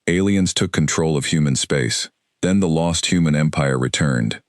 Aliens took control of human space. Then the lost human empire returned.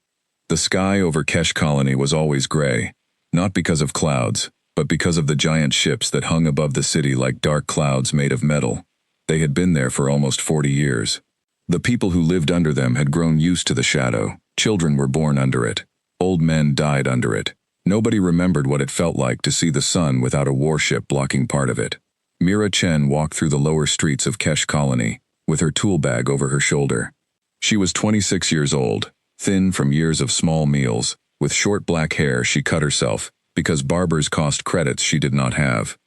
The sky over Kesh Colony was always gray, not because of clouds, but because of the giant ships that hung above the city like dark clouds made of metal. They had been there for almost 40 years. The people who lived under them had grown used to the shadow. Children were born under it. Old men died under it. Nobody remembered what it felt like to see the sun without a warship blocking part of it. Mira Chen walked through the lower streets of Kesh Colony, with her tool bag over her shoulder. She was 26 years old, thin from years of small meals. With short black hair she cut herself, because barbers cost credits she did not have.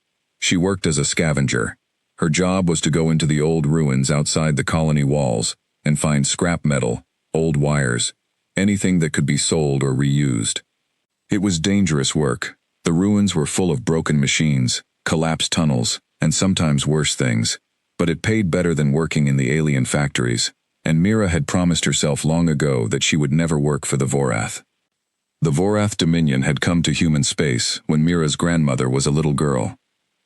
She worked as a scavenger. Her job was to go into the old ruins outside the colony walls and find scrap metal, old wires, anything that could be sold or reused. It was dangerous work. The ruins were full of broken machines, collapsed tunnels, and sometimes worse things, but it paid better than working in the alien factories, and Mira had promised herself long ago that she would never work for the Vorath. The Vorath Dominion had come to human space when Mira's grandmother was a little girl.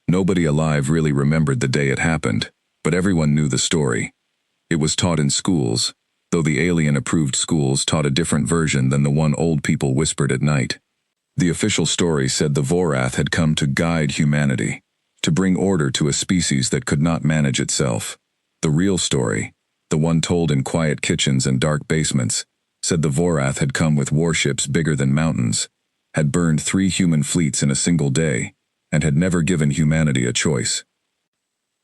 Nobody alive really remembered the day it happened, but everyone knew the story. It was taught in schools, though the alien-approved schools taught a different version than the one old people whispered at night. The official story said the Vorath had come to guide humanity, to bring order to a species that could not manage itself. The real story, the one told in quiet kitchens and dark basements, said the Vorath had come with warships bigger than mountains, had burned 3 human fleets in a single day, and had never given humanity a choice.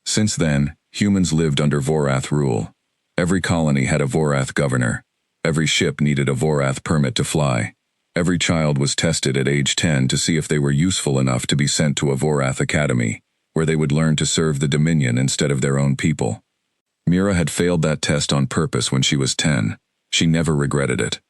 Since then, humans lived under Vorath rule. Every colony had a Vorath governor. Every ship needed a Vorath permit to fly. Every child was tested at age 10 to see if they were useful enough to be sent to a Vorath academy, where they would learn to serve the Dominion instead of their own people. Mira had failed that test on purpose when she was 10. She never regretted it.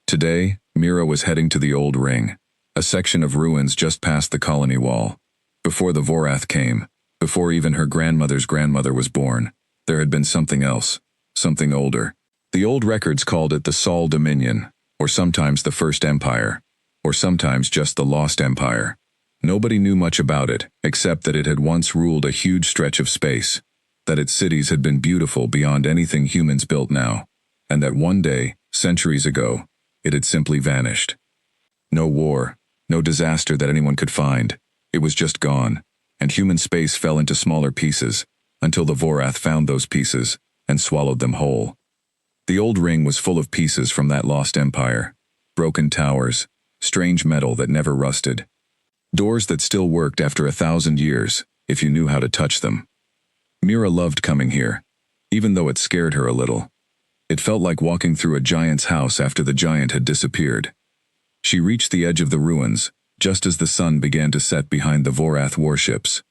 Today, Mira was heading to the Old Ring, a section of ruins just past the colony wall. Before the Vorath came, before even her grandmother's grandmother was born, there had been something else, something older. The old records called it the Sol Dominion, or sometimes the First Empire, or sometimes just the Lost Empire. Nobody knew much about it, except that it had once ruled a huge stretch of space, that its cities had been beautiful beyond anything humans built now, and that one day, centuries ago, it had simply vanished. No war, no disaster that anyone could find. It was just gone, and human space fell into smaller pieces, until the Vorath found those pieces and swallowed them whole. The old ring was full of pieces from that lost empire, broken towers, strange metal that never rusted, doors that still worked after 1,000 years, if you knew how to touch them. Mira loved coming here, even though it scared her a little. It felt like walking through a giant's house after the giant had disappeared. She reached the edge of the ruins, just as the sun began to set behind the Vorath warships.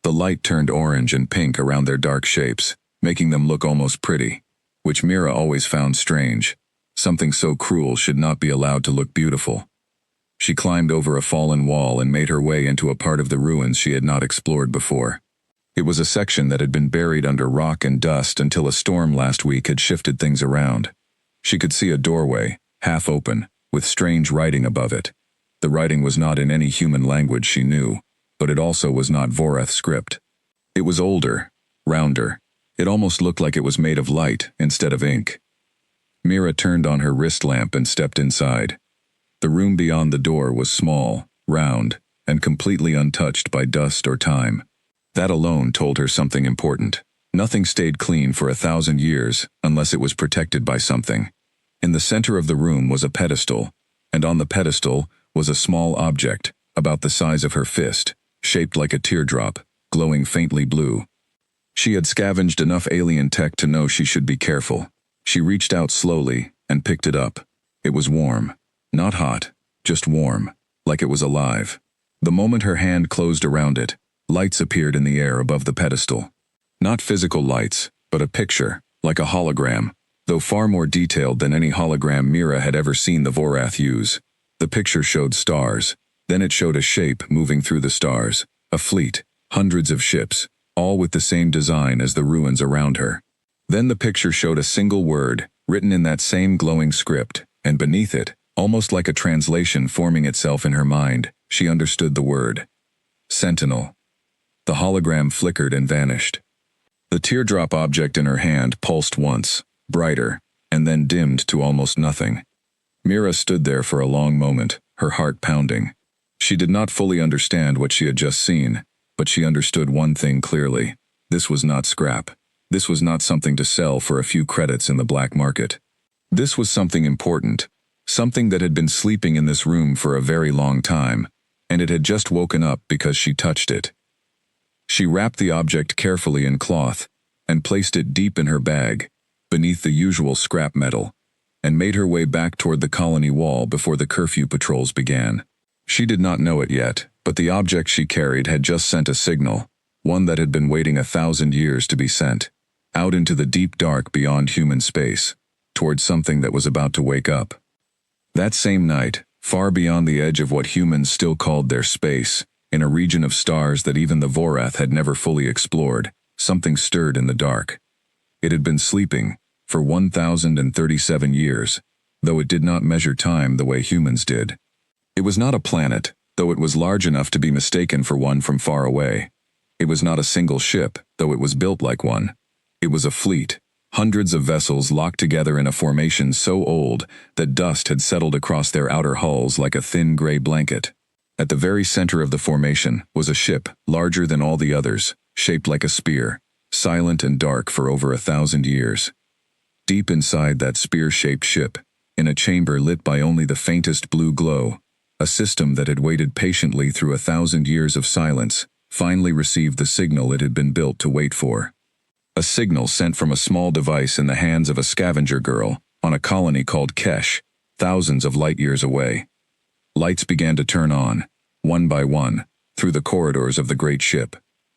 The light turned orange and pink around their dark shapes, making them look almost pretty, which Mira always found strange. Something so cruel should not be allowed to look beautiful. She climbed over a fallen wall and made her way into a part of the ruins she had not explored before. It was a section that had been buried under rock and dust until a storm last week had shifted things around. She could see a doorway, half open, with strange writing above it. The writing was not in any human language she knew, but it also was not Vorath script. It was older, rounder. It almost looked like it was made of light instead of ink. Mira turned on her wrist lamp and stepped inside. The room beyond the door was small, round, and completely untouched by dust or time. That alone told her something important. Nothing stayed clean for 1,000 years unless it was protected by something. In the center of the room was a pedestal, and on the pedestal was a small object, about the size of her fist, shaped like a teardrop, glowing faintly blue. She had scavenged enough alien tech to know she should be careful. She reached out slowly and picked it up. It was warm. Not hot, just warm, like it was alive. The moment her hand closed around it, lights appeared in the air above the pedestal. Not physical lights, but a picture, like a hologram, though far more detailed than any hologram Mira had ever seen the Vorath use. The picture showed stars. Then it showed a shape moving through the stars, a fleet, hundreds of ships, all with the same design as the ruins around her. Then the picture showed a single word, written in that same glowing script, and beneath it, almost like a translation forming itself in her mind, she understood the word. Sentinel. The hologram flickered and vanished. The teardrop object in her hand pulsed once, brighter, and then dimmed to almost nothing. Mira stood there for a long moment, her heart pounding. She did not fully understand what she had just seen, but she understood one thing clearly. This was not scrap. This was not something to sell for a few credits in the black market. This was something important, something that had been sleeping in this room for a very long time, and it had just woken up because she touched it. She wrapped the object carefully in cloth and placed it deep in her bag, beneath the usual scrap metal, and made her way back toward the colony wall before the curfew patrols began. She did not know it yet, but the object she carried had just sent a signal, one that had been waiting 1,000 years to be sent, out into the deep dark beyond human space, towards something that was about to wake up. That same night, far beyond the edge of what humans still called their space, in a region of stars that even the Vorath had never fully explored, something stirred in the dark. It had been sleeping for 1,037 years, though it did not measure time the way humans did. It was not a planet, though it was large enough to be mistaken for one from far away. It was not a single ship, though it was built like one. It was a fleet, hundreds of vessels locked together in a formation so old that dust had settled across their outer hulls like a thin gray blanket. At the very center of the formation was a ship larger than all the others, shaped like a spear, silent and dark for over 1,000 years. Deep inside that spear-shaped ship, in a chamber lit by only the faintest blue glow, a system that had waited patiently through 1,000 years of silence finally received the signal it had been built to wait for. A signal sent from a small device in the hands of a scavenger girl on a colony called Kesh, thousands of light years away. Lights began to turn on, one by one, through the corridors of the great ship.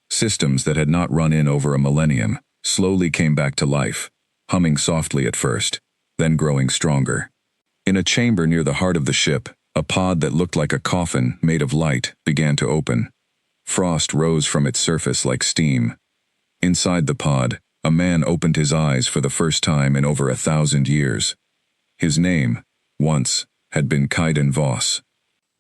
Systems that had not run in over a millennium slowly came back to life, humming softly at first, then growing stronger. In a chamber near the heart of the ship, a pod that looked like a coffin made of light began to open. Frost rose from its surface like steam. Inside the pod, a man opened his eyes for the first time in over 1,000 years. His name, once, had been Kaiden Voss.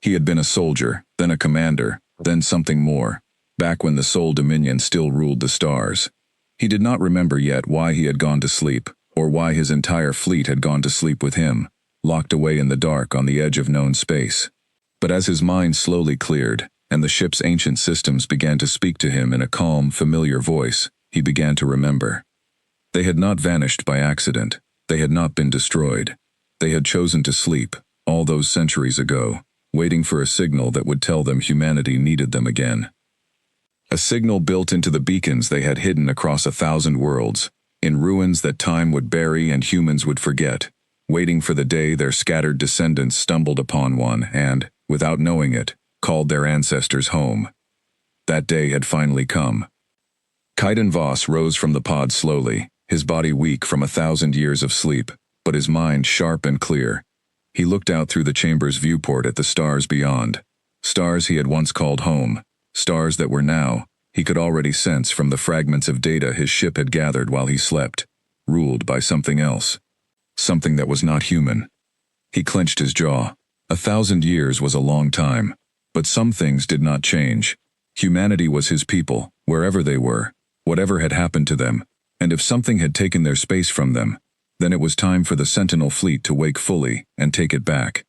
He had been a soldier, then a commander, then something more, back when the Sol Dominion still ruled the stars. He did not remember yet why he had gone to sleep, or why his entire fleet had gone to sleep with him, locked away in the dark on the edge of known space. But as his mind slowly cleared, and the ship's ancient systems began to speak to him in a calm, familiar voice, he began to remember. They had not vanished by accident. They had not been destroyed. They had chosen to sleep, all those centuries ago, waiting for a signal that would tell them humanity needed them again. A signal built into the beacons they had hidden across 1,000 worlds, in ruins that time would bury and humans would forget, waiting for the day their scattered descendants stumbled upon one and, without knowing it, called their ancestors home. That day had finally come. Kaiden Voss rose from the pod slowly, his body weak from 1,000 years of sleep, but his mind sharp and clear. He looked out through the chamber's viewport at the stars beyond, stars he had once called home, stars that were now, he could already sense from the fragments of data his ship had gathered while he slept, ruled by something else. Something that was not human. He clenched his jaw. 1,000 years was a long time. But some things did not change. Humanity was his people, wherever they were, whatever had happened to them, and if something had taken their space from them, then it was time for the Sentinel fleet to wake fully and take it back.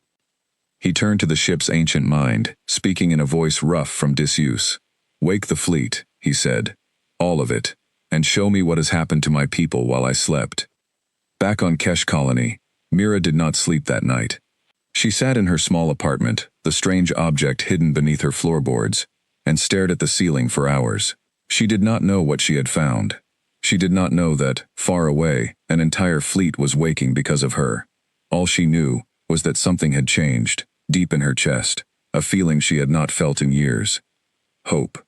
He turned to the ship's ancient mind, speaking in a voice rough from disuse. "Wake the fleet," he said, "all of it, and show me what has happened to my people while I slept." Back on Kesh Colony, Mira did not sleep that night. She sat in her small apartment, the strange object hidden beneath her floorboards, and stared at the ceiling for hours. She did not know what she had found. She did not know that, far away, an entire fleet was waking because of her. All she knew was that something had changed, deep in her chest, a feeling she had not felt in years. Hope.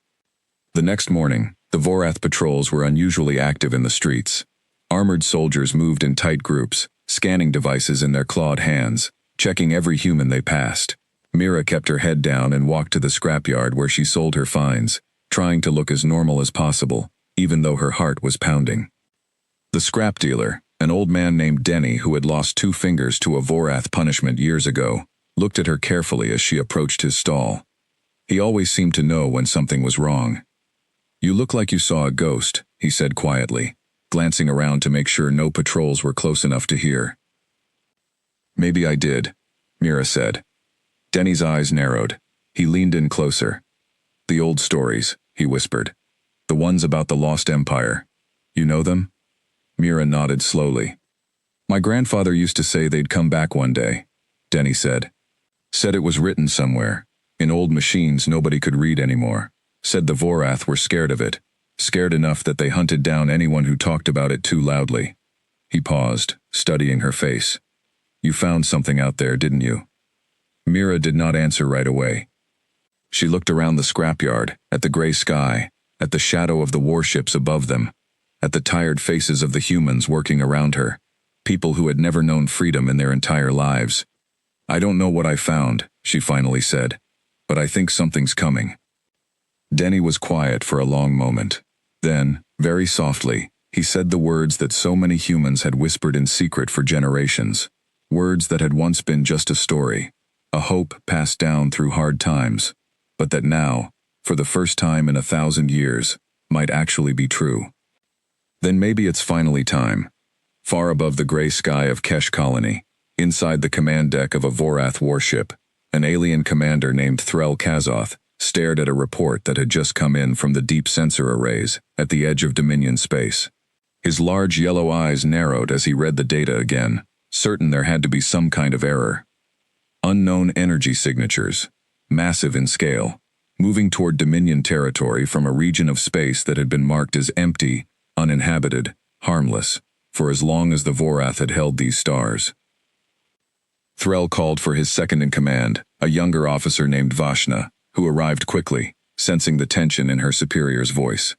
The next morning, the Vorath patrols were unusually active in the streets. Armored soldiers moved in tight groups, scanning devices in their clawed hands, checking every human they passed. Mira kept her head down and walked to the scrapyard where she sold her finds, trying to look as normal as possible, even though her heart was pounding. The scrap dealer, an old man named Denny who had lost 2 fingers to a Vorath punishment years ago, looked at her carefully as she approached his stall. He always seemed to know when something was wrong. "You look like you saw a ghost," he said quietly, glancing around to make sure no patrols were close enough to hear. Maybe I did, Mira said. Denny's eyes narrowed. He leaned in closer. The old stories, he whispered. The ones about the lost empire. You know them? Mira nodded slowly. My grandfather used to say they'd come back one day, Denny said. Said it was written somewhere, in old machines nobody could read anymore. Said the Vorath were scared of it, scared enough that they hunted down anyone who talked about it too loudly. He paused, studying her face. You found something out there, didn't you? Mira did not answer right away. She looked around the scrapyard, at the gray sky, at the shadow of the warships above them, at the tired faces of the humans working around her, people who had never known freedom in their entire lives. I don't know what I found, she finally said, but I think something's coming. Denny was quiet for a long moment. Then, very softly, he said the words that so many humans had whispered in secret for generations, words that had once been just a story, a hope passed down through hard times, but that now, for the first time in 1,000 years, might actually be true. Then maybe it's finally time. Far above the gray sky of Kesh Colony, inside the command deck of a Vorath warship, an alien commander named Threl Kazoth stared at a report that had just come in from the deep sensor arrays at the edge of Dominion space. His large yellow eyes narrowed as he read the data again, certain there had to be some kind of error. Unknown energy signatures, massive in scale, moving toward Dominion territory from a region of space that had been marked as empty, uninhabited, harmless, for as long as the Vorath had held these stars. Threl called for his second-in-command, a younger officer named Vashna, who arrived quickly, sensing the tension in her superior's voice.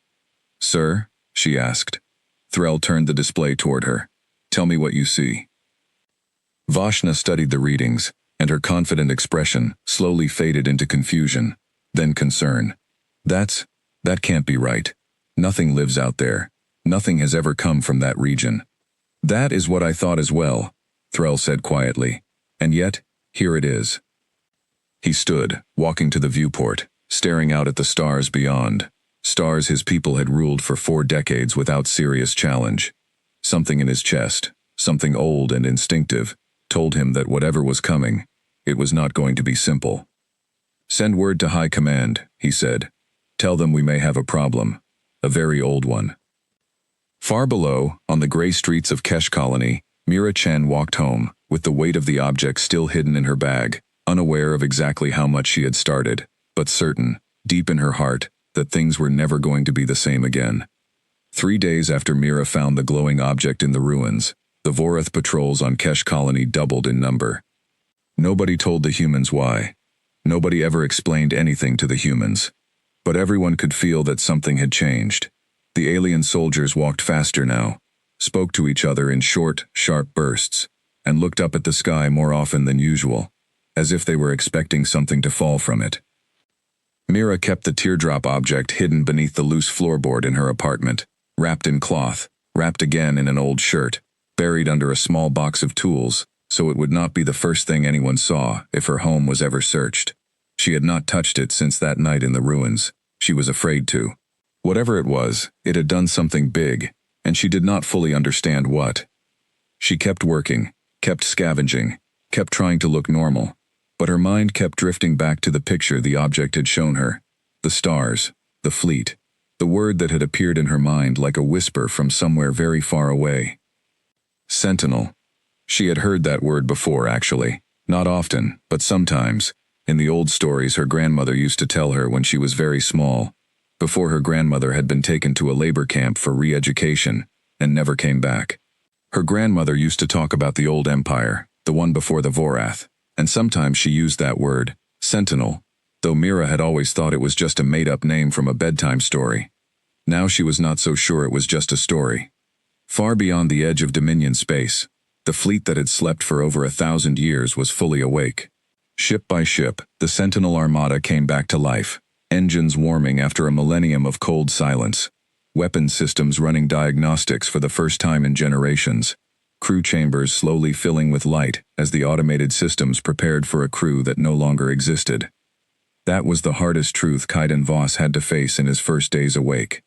Sir? She asked. Threl turned the display toward her. Tell me what you see. Vashna studied the readings, and her confident expression slowly faded into confusion, then concern. That can't be right. Nothing lives out there. Nothing has ever come from that region. That is what I thought as well, Threl said quietly. And yet, here it is. He stood, walking to the viewport, staring out at the stars beyond, stars his people had ruled for 4 decades without serious challenge. Something in his chest, something old and instinctive, told him that whatever was coming, it was not going to be simple. Send word to High Command, he said. Tell them we may have a problem, a very old one. Far below, on the gray streets of Kesh Colony, Mira Chen walked home, with the weight of the object still hidden in her bag, unaware of exactly how much she had started, but certain, deep in her heart, that things were never going to be the same again. 3 days after Mira found the glowing object in the ruins, the Vorath patrols on Kesh Colony doubled in number. Nobody told the humans why. Nobody ever explained anything to the humans. But everyone could feel that something had changed. The alien soldiers walked faster now, spoke to each other in short, sharp bursts, and looked up at the sky more often than usual, as if they were expecting something to fall from it. Mira kept the teardrop object hidden beneath the loose floorboard in her apartment, wrapped in cloth, wrapped again in an old shirt, buried under a small box of tools, so it would not be the first thing anyone saw if her home was ever searched. She had not touched it since that night in the ruins. She was afraid to. Whatever it was, it had done something big, and she did not fully understand what. She kept working, kept scavenging, kept trying to look normal, but her mind kept drifting back to the picture the object had shown her, the stars, the fleet, the word that had appeared in her mind like a whisper from somewhere very far away. Sentinel. She had heard that word before, actually. Not often, but sometimes, in the old stories her grandmother used to tell her when she was very small, before her grandmother had been taken to a labor camp for re-education and never came back. Her grandmother used to talk about the old empire, the one before the Vorath, and sometimes she used that word, sentinel, though Mira had always thought it was just a made-up name from a bedtime story. Now she was not so sure it was just a story. Far beyond the edge of Dominion space, the fleet that had slept for over 1,000 years was fully awake. Ship by ship, the Sentinel Armada came back to life, engines warming after a millennium of cold silence, weapon systems running diagnostics for the first time in generations, crew chambers slowly filling with light as the automated systems prepared for a crew that no longer existed. That was the hardest truth Kaiden Voss had to face in his first days awake.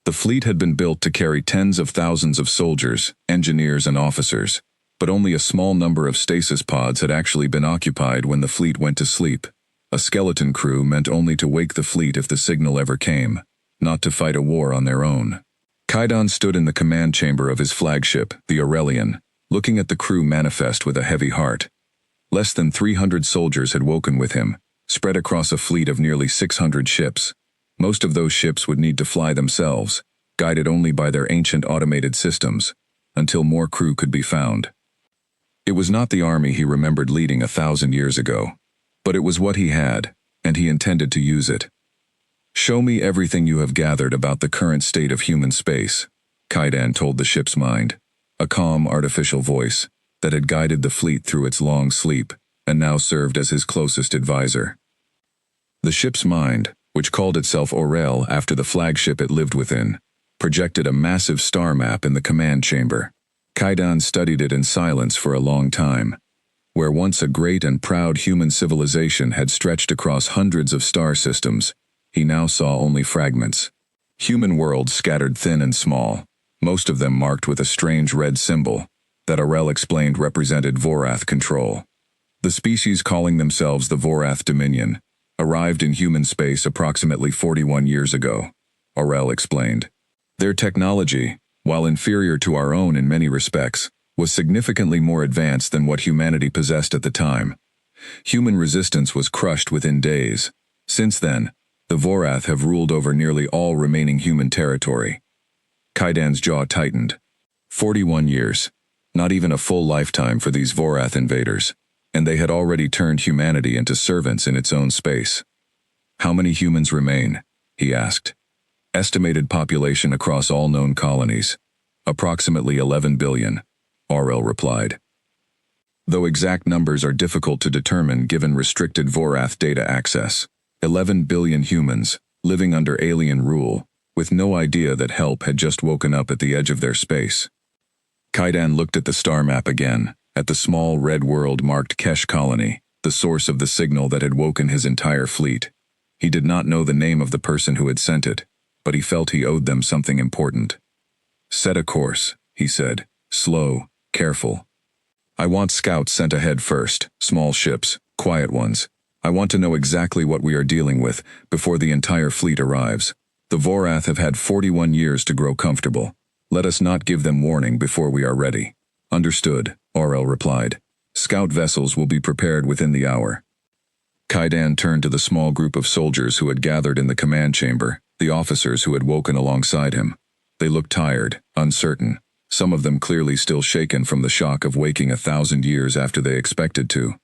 The fleet had been built to carry tens of thousands of soldiers, engineers, and officers, but only a small number of stasis pods had actually been occupied when the fleet went to sleep. A skeleton crew meant only to wake the fleet if the signal ever came, not to fight a war on their own. Kaidan stood in the command chamber of his flagship, the Aurelian, looking at the crew manifest with a heavy heart. Less than 300 soldiers had woken with him, spread across a fleet of nearly 600 ships. Most of those ships would need to fly themselves, guided only by their ancient automated systems, until more crew could be found. It was not the army he remembered leading 1,000 years ago, but it was what he had, and he intended to use it. "Show me everything you have gathered about the current state of human space," Kaidan told the ship's mind, a calm artificial voice that had guided the fleet through its long sleep and now served as his closest advisor. The ship's mind, which called itself Aurel after the flagship it lived within, projected a massive star map in the command chamber. Kaidan studied it in silence for a long time. Where once a great and proud human civilization had stretched across hundreds of star systems, he now saw only fragments. Human worlds scattered thin and small, most of them marked with a strange red symbol that Aurel explained represented Vorath control. The species calling themselves the Vorath Dominion arrived in human space approximately 41 years ago, Aurel explained. Their technology, while inferior to our own in many respects, was significantly more advanced than what humanity possessed at the time. Human resistance was crushed within days. Since then, the Vorath have ruled over nearly all remaining human territory. Kaidan's jaw tightened. 41 years. Not even a full lifetime for these Vorath invaders, and they had already turned humanity into servants in its own space. "How many humans remain?" he asked. "Estimated population across all known colonies. Approximately 11 billion, Aurel replied. Though exact numbers are difficult to determine given restricted Vorath data access. 11 billion humans, living under alien rule, with no idea that help had just woken up at the edge of their space. Kaidan looked at the star map again, at the small red world marked Kesh Colony, the source of the signal that had woken his entire fleet. He did not know the name of the person who had sent it, but he felt he owed them something important. "Set a course," he said, slow, careful. "I want scouts sent ahead first, small ships, quiet ones. I want to know exactly what we are dealing with before the entire fleet arrives. The Vorath have had 41 years to grow comfortable. Let us not give them warning before we are ready." "Understood," Aurel replied. "Scout vessels will be prepared within the hour." Kaidan turned to the small group of soldiers who had gathered in the command chamber, the officers who had woken alongside him. They looked tired, uncertain, some of them clearly still shaken from the shock of waking 1,000 years after they expected to.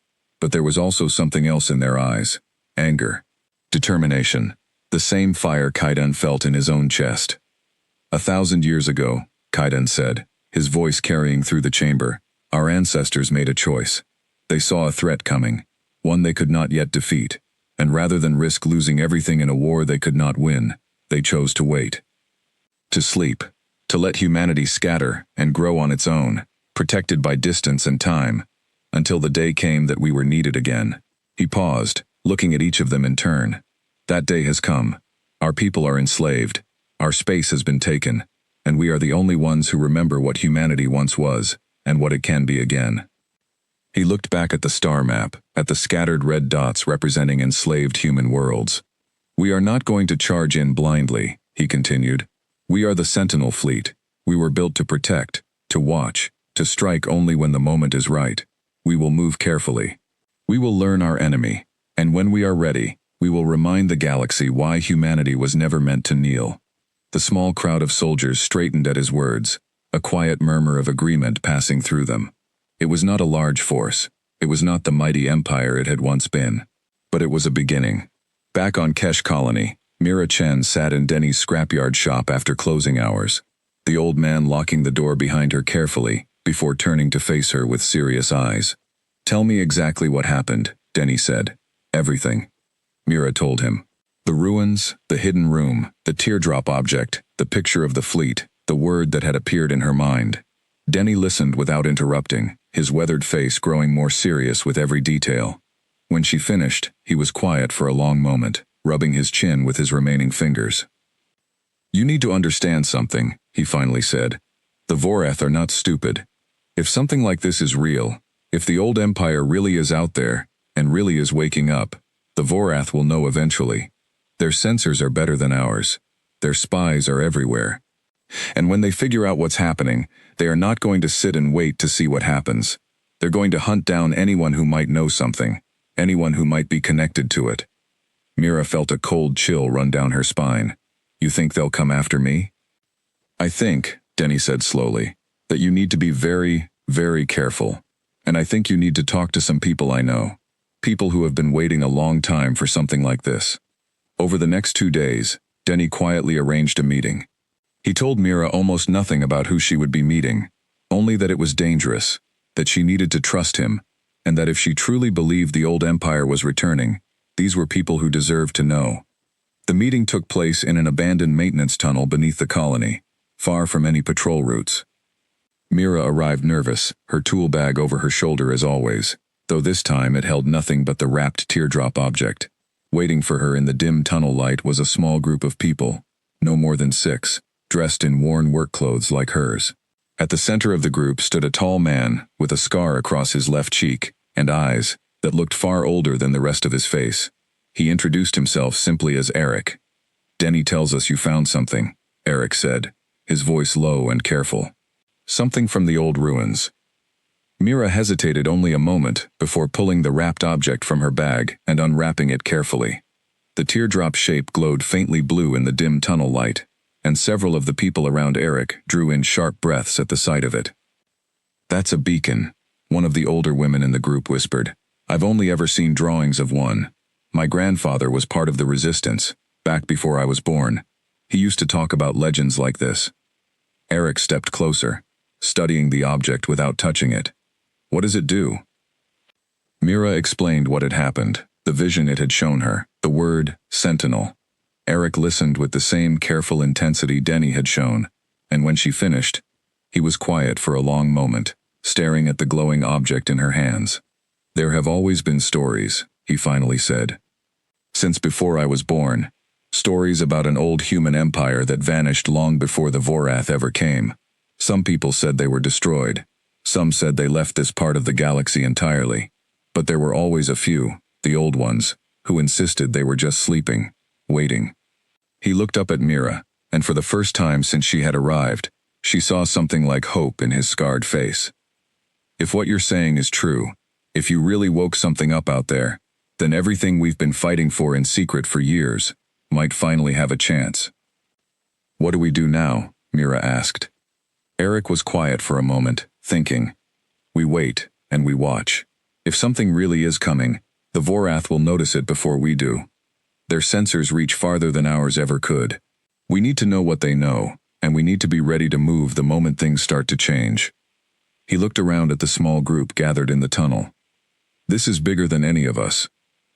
But there was also something else in their eyes: anger, determination, the same fire Kaidan felt in his own chest. 1,000 years ago, Kaidan said, his voice carrying through the chamber, our ancestors made a choice. They saw a threat coming, one they could not yet defeat, and rather than risk losing everything in a war they could not win, they chose to wait. To sleep, to let humanity scatter and grow on its own, protected by distance and time, until the day came that we were needed again. He paused, looking at each of them in turn. That day has come. Our people are enslaved. Our space has been taken, and we are the only ones who remember what humanity once was, and what it can be again. He looked back at the star map, at the scattered red dots representing enslaved human worlds. "We are not going to charge in blindly," he continued. "We are the Sentinel Fleet. We were built to protect, to watch, to strike only when the moment is right. We will move carefully. We will learn our enemy, and when we are ready, we will remind the galaxy why humanity was never meant to kneel." The small crowd of soldiers straightened at his words, a quiet murmur of agreement passing through them. It was not a large force. It was not the mighty empire it had once been. But it was a beginning. Back on Kesh Colony, Mira Chen sat in Denny's scrapyard shop after closing hours, the old man locking the door behind her carefully before turning to face her with serious eyes. "Tell me exactly what happened," Denny said. "Everything," Mira told him. The ruins, the hidden room, the teardrop object, the picture of the fleet, the word that had appeared in her mind. Denny listened without interrupting, his weathered face growing more serious with every detail. When she finished, he was quiet for a long moment, rubbing his chin with his remaining fingers. You need to understand something, he finally said. The Vorath are not stupid. If something like this is real, if the old empire really is out there, and really is waking up, the Vorath will know eventually. Their sensors are better than ours. Their spies are everywhere. And when they figure out what's happening, they are not going to sit and wait to see what happens. They're going to hunt down anyone who might know something, anyone who might be connected to it. Mira felt a cold chill run down her spine. You think they'll come after me? I think, Denny said slowly, that you need to be very, very careful. And I think you need to talk to some people I know. People who have been waiting a long time for something like this. Over the next 2 days, Denny quietly arranged a meeting. He told Mira almost nothing about who she would be meeting, only that it was dangerous, that she needed to trust him, and that if she truly believed the old empire was returning, these were people who deserved to know. The meeting took place in an abandoned maintenance tunnel beneath the colony, far from any patrol routes. Mira arrived nervous, her tool bag over her shoulder as always, though this time it held nothing but the wrapped teardrop object. Waiting for her in the dim tunnel light was a small group of people, no more than 6, dressed in worn work clothes like hers. At the center of the group stood a tall man with a scar across his left cheek and eyes that looked far older than the rest of his face. He introduced himself simply as Eric. Denny tells us you found something, Eric said, his voice low and careful. Something from the old ruins. Mira hesitated only a moment before pulling the wrapped object from her bag and unwrapping it carefully. The teardrop shape glowed faintly blue in the dim tunnel light, and several of the people around Eric drew in sharp breaths at the sight of it. That's a beacon, one of the older women in the group whispered. I've only ever seen drawings of one. My grandfather was part of the resistance, back before I was born. He used to talk about legends like this. Eric stepped closer, studying the object without touching it. What does it do? Mira explained what had happened, the vision it had shown her, the word sentinel. Eric listened with the same careful intensity Denny had shown, and when she finished, he was quiet for a long moment, staring at the glowing object in her hands. There have always been stories, he finally said. Since before I was born, stories about an old human empire that vanished long before the Vorath ever came. Some people said they were destroyed. Some said they left this part of the galaxy entirely. But there were always a few, the old ones, who insisted they were just sleeping, waiting. He looked up at Mira, and for the first time since she had arrived, she saw something like hope in his scarred face. If what you're saying is true, if you really woke something up out there, then everything we've been fighting for in secret for years might finally have a chance. What do we do now? Mira asked. Eric was quiet for a moment, thinking. We wait, and we watch. If something really is coming, the Vorath will notice it before we do. Their sensors reach farther than ours ever could. We need to know what they know, and we need to be ready to move the moment things start to change. He looked around at the small group gathered in the tunnel. This is bigger than any of us.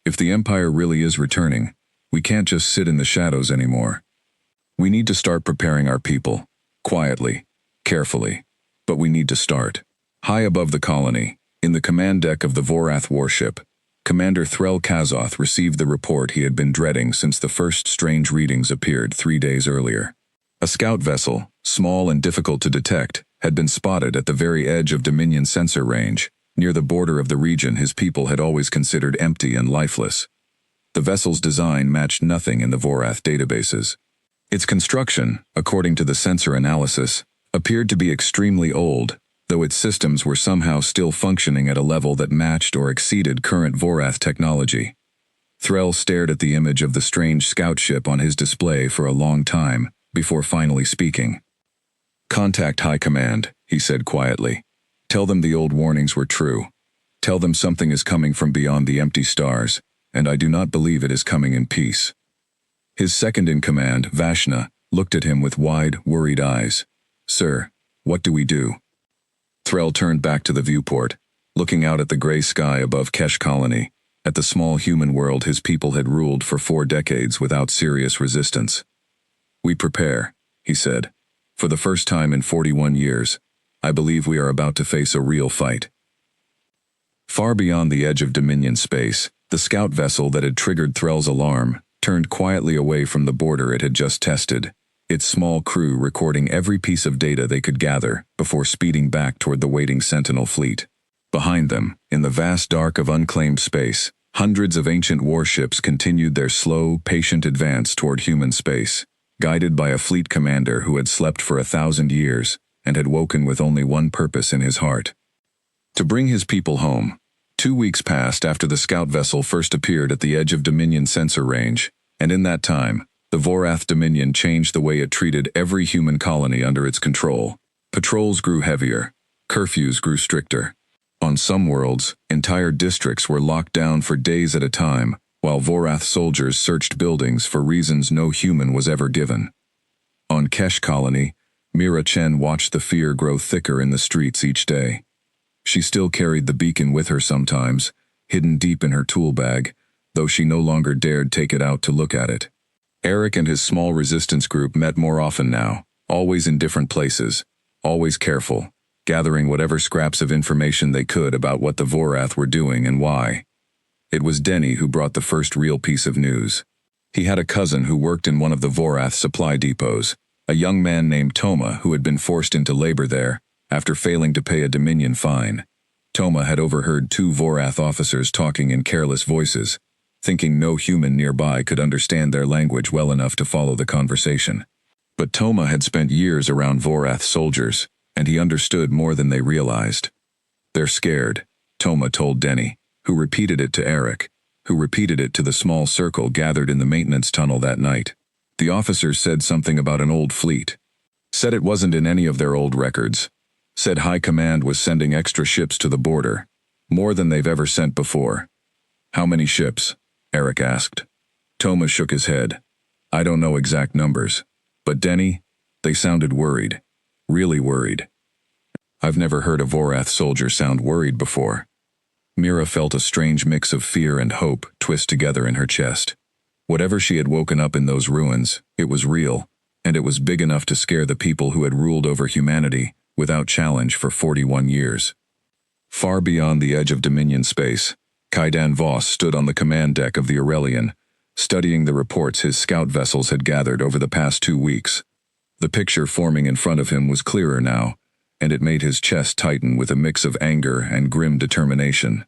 If the Empire really is returning, we can't just sit in the shadows anymore. We need to start preparing our people, quietly, carefully, but we need to start. High above the colony, in the command deck of the Vorath warship, Commander Threll Kazoth received the report he had been dreading since the first strange readings appeared 3 days earlier. A scout vessel, small and difficult to detect, had been spotted at the very edge of Dominion sensor range, near the border of the region his people had always considered empty and lifeless. The vessel's design matched nothing in the Vorath databases. Its construction, according to the sensor analysis, appeared to be extremely old, though its systems were somehow still functioning at a level that matched or exceeded current Vorath technology. Threll stared at the image of the strange scout ship on his display for a long time, before finally speaking. Contact High Command, he said quietly. Tell them the old warnings were true. Tell them something is coming from beyond the empty stars, and I do not believe it is coming in peace. His second-in-command, Vashna, looked at him with wide, worried eyes. Sir, what do we do? Threll turned back to the viewport, looking out at the gray sky above Kesh Colony, at the small human world his people had ruled for 4 decades without serious resistance. We prepare, he said. For the first time in 41 years, I believe we are about to face a real fight. Far beyond the edge of Dominion space, the scout vessel that had triggered Threll's alarm turned quietly away from the border it had just tested, its small crew recording every piece of data they could gather before speeding back toward the waiting Sentinel fleet. Behind them, in the vast dark of unclaimed space, hundreds of ancient warships continued their slow, patient advance toward human space, guided by a fleet commander who had slept for 1,000 years and had woken with only one purpose in his heart: to bring his people home. 2 weeks passed after the scout vessel first appeared at the edge of Dominion sensor range, and in that time, the Vorath Dominion changed the way it treated every human colony under its control. Patrols grew heavier, curfews grew stricter. On some worlds, entire districts were locked down for days at a time, while Vorath soldiers searched buildings for reasons no human was ever given. On Kesh Colony, Mira Chen watched the fear grow thicker in the streets each day. She still carried the beacon with her sometimes, hidden deep in her tool bag, though she no longer dared take it out to look at it. Eric and his small resistance group met more often now, always in different places, always careful, gathering whatever scraps of information they could about what the Vorath were doing and why. It was Denny who brought the first real piece of news. He had a cousin who worked in one of the Vorath supply depots, a young man named Toma who had been forced into labor there after failing to pay a Dominion fine. Toma had overheard 2 Vorath officers talking in careless voices, thinking no human nearby could understand their language well enough to follow the conversation. But Toma had spent years around Vorath soldiers, and he understood more than they realized. "They're scared," Toma told Denny, who repeated it to Eric, who repeated it to the small circle gathered in the maintenance tunnel that night. The officers said something about an old fleet. Said it wasn't in any of their old records. Said High Command was sending extra ships to the border, more than they've ever sent before. "How many ships?" Eric asked. Toma shook his head. "I don't know exact numbers. But Denny, they sounded worried. Really worried." "I've never heard a Vorath soldier sound worried before." Mira felt a strange mix of fear and hope twist together in her chest. Whatever she had woken up in those ruins, it was real, and it was big enough to scare the people who had ruled over humanity without challenge for 41 years. Far beyond the edge of Dominion space, Kaidan Voss stood on the command deck of the Aurelian, studying the reports his scout vessels had gathered over the past 2 weeks. The picture forming in front of him was clearer now, and it made his chest tighten with a mix of anger and grim determination.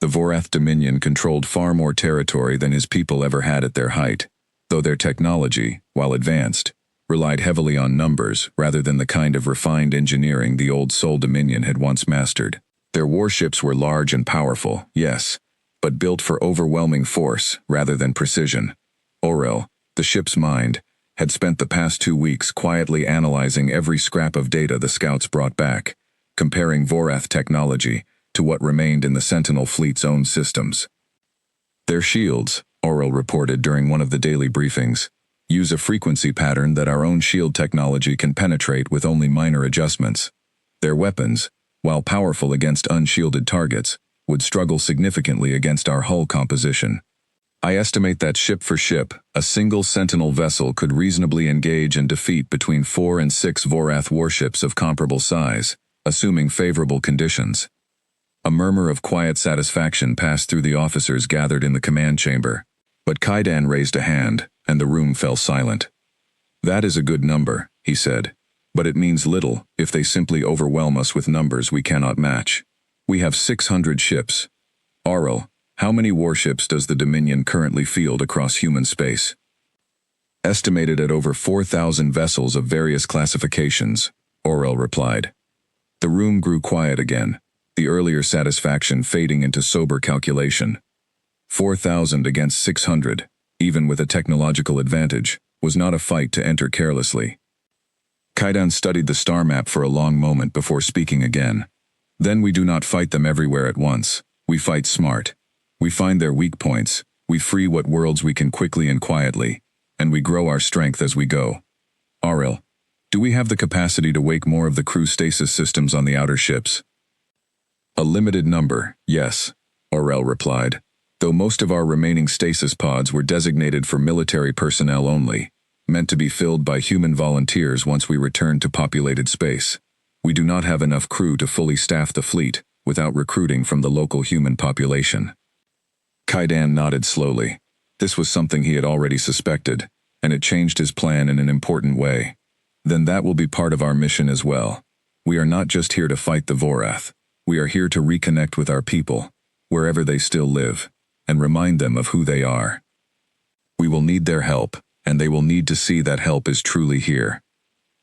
The Vorath Dominion controlled far more territory than his people ever had at their height, though their technology, while advanced, relied heavily on numbers rather than the kind of refined engineering the old Sol Dominion had once mastered. Their warships were large and powerful, yes, but built for overwhelming force rather than precision. Orel, the ship's mind, had spent the past 2 weeks quietly analyzing every scrap of data the scouts brought back, comparing Vorath technology to what remained in the Sentinel fleet's own systems. "Their shields," Orel reported during one of the daily briefings, "use a frequency pattern that our own shield technology can penetrate with only minor adjustments. Their weapons, while powerful against unshielded targets, would struggle significantly against our hull composition. I estimate that ship for ship, a single Sentinel vessel could reasonably engage and defeat between 4 and 6 Vorath warships of comparable size, assuming favorable conditions." A murmur of quiet satisfaction passed through the officers gathered in the command chamber, but Kaidan raised a hand, and the room fell silent. "That is a good number," he said, "but it means little if they simply overwhelm us with numbers we cannot match. We have 600 ships. Aurel, how many warships does the Dominion currently field across human space?" "Estimated at over 4,000 vessels of various classifications," Aurel replied. The room grew quiet again, the earlier satisfaction fading into sober calculation. 4,000 against 600, even with a technological advantage, was not a fight to enter carelessly. Kaidan studied the star map for a long moment before speaking again. "Then we do not fight them everywhere at once. We fight smart. We find their weak points, we free what worlds we can quickly and quietly, and we grow our strength as we go. Aurel, do we have the capacity to wake more of the crew stasis systems on the outer ships?" "A limited number, yes," Aurel replied, "though most of our remaining stasis pods were designated for military personnel only, meant to be filled by human volunteers once we return to populated space. We do not have enough crew to fully staff the fleet without recruiting from the local human population." Kaidan nodded slowly. This was something he had already suspected, and it changed his plan in an important way. Then that will be part of our mission as well. We are not just here to fight the Vorath. We are here to reconnect with our people, wherever they still live, and remind them of who they are. We will need their help, and they will need to see that help is truly here.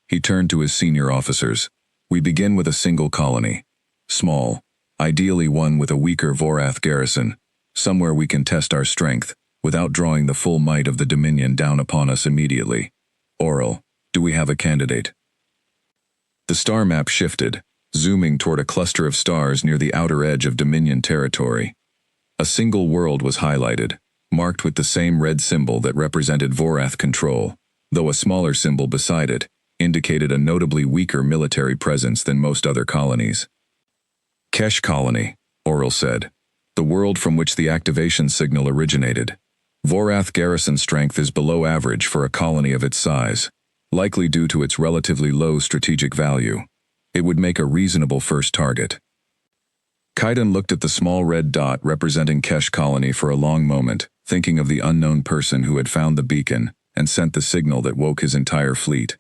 He turned to his senior officers. We begin with a single colony. Small, ideally one with a weaker Vorath garrison, somewhere we can test our strength, without drawing the full might of the Dominion down upon us immediately. Oral, do we have a candidate? The star map shifted, zooming toward a cluster of stars near the outer edge of Dominion territory. A single world was highlighted, marked with the same red symbol that represented Vorath control, though a smaller symbol beside it indicated a notably weaker military presence than most other colonies. Kesh Colony, Oral said, the world from which the activation signal originated. Vorath garrison strength is below average for a colony of its size, likely due to its relatively low strategic value. It would make a reasonable first target. Kaidan looked at the small red dot representing Kesh Colony for a long moment, thinking of the unknown person who had found the beacon and sent the signal that woke his entire fleet.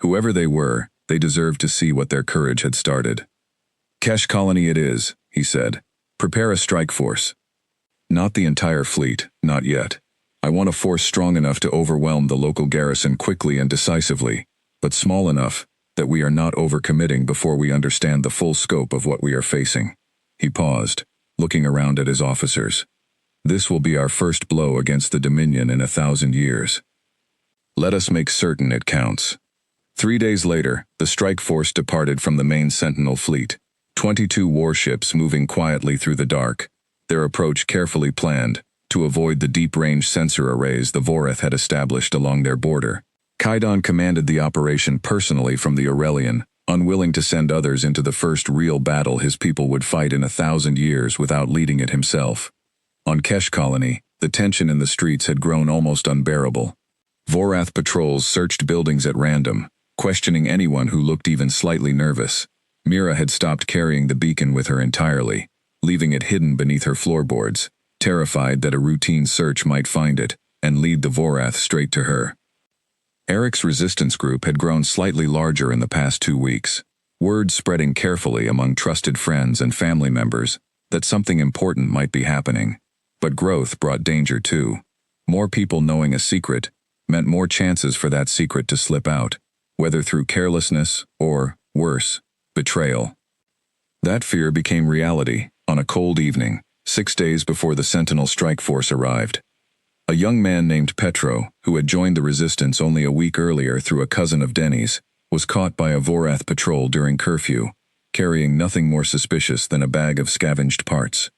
Whoever they were, they deserved to see what their courage had started. Kesh Colony it is, he said. Prepare a strike force. Not the entire fleet, not yet. I want a force strong enough to overwhelm the local garrison quickly and decisively, but small enough that we are not overcommitting before we understand the full scope of what we are facing. He paused, looking around at his officers. This will be our first blow against the Dominion in 1,000 years. Let us make certain it counts. 3 days later, the strike force departed from the main Sentinel fleet, 22 warships moving quietly through the dark, their approach carefully planned, to avoid the deep-range sensor arrays the Vorath had established along their border. Kaidan commanded the operation personally from the Aurelian, unwilling to send others into the first real battle his people would fight in 1,000 years without leading it himself. On Kesh Colony, the tension in the streets had grown almost unbearable. Vorath patrols searched buildings at random, questioning anyone who looked even slightly nervous. Mira had stopped carrying the beacon with her entirely, leaving it hidden beneath her floorboards, terrified that a routine search might find it and lead the Vorath straight to her. Eric's resistance group had grown slightly larger in the past 2 weeks, word spreading carefully among trusted friends and family members that something important might be happening. But growth brought danger too. More people knowing a secret meant more chances for that secret to slip out, whether through carelessness or, worse, betrayal. That fear became reality on a cold evening, 6 days before the Sentinel strike force arrived. A young man named Petro, who had joined the resistance only a week earlier through a cousin of Denny's, was caught by a Vorath patrol during curfew, carrying nothing more suspicious than a bag of scavenged parts.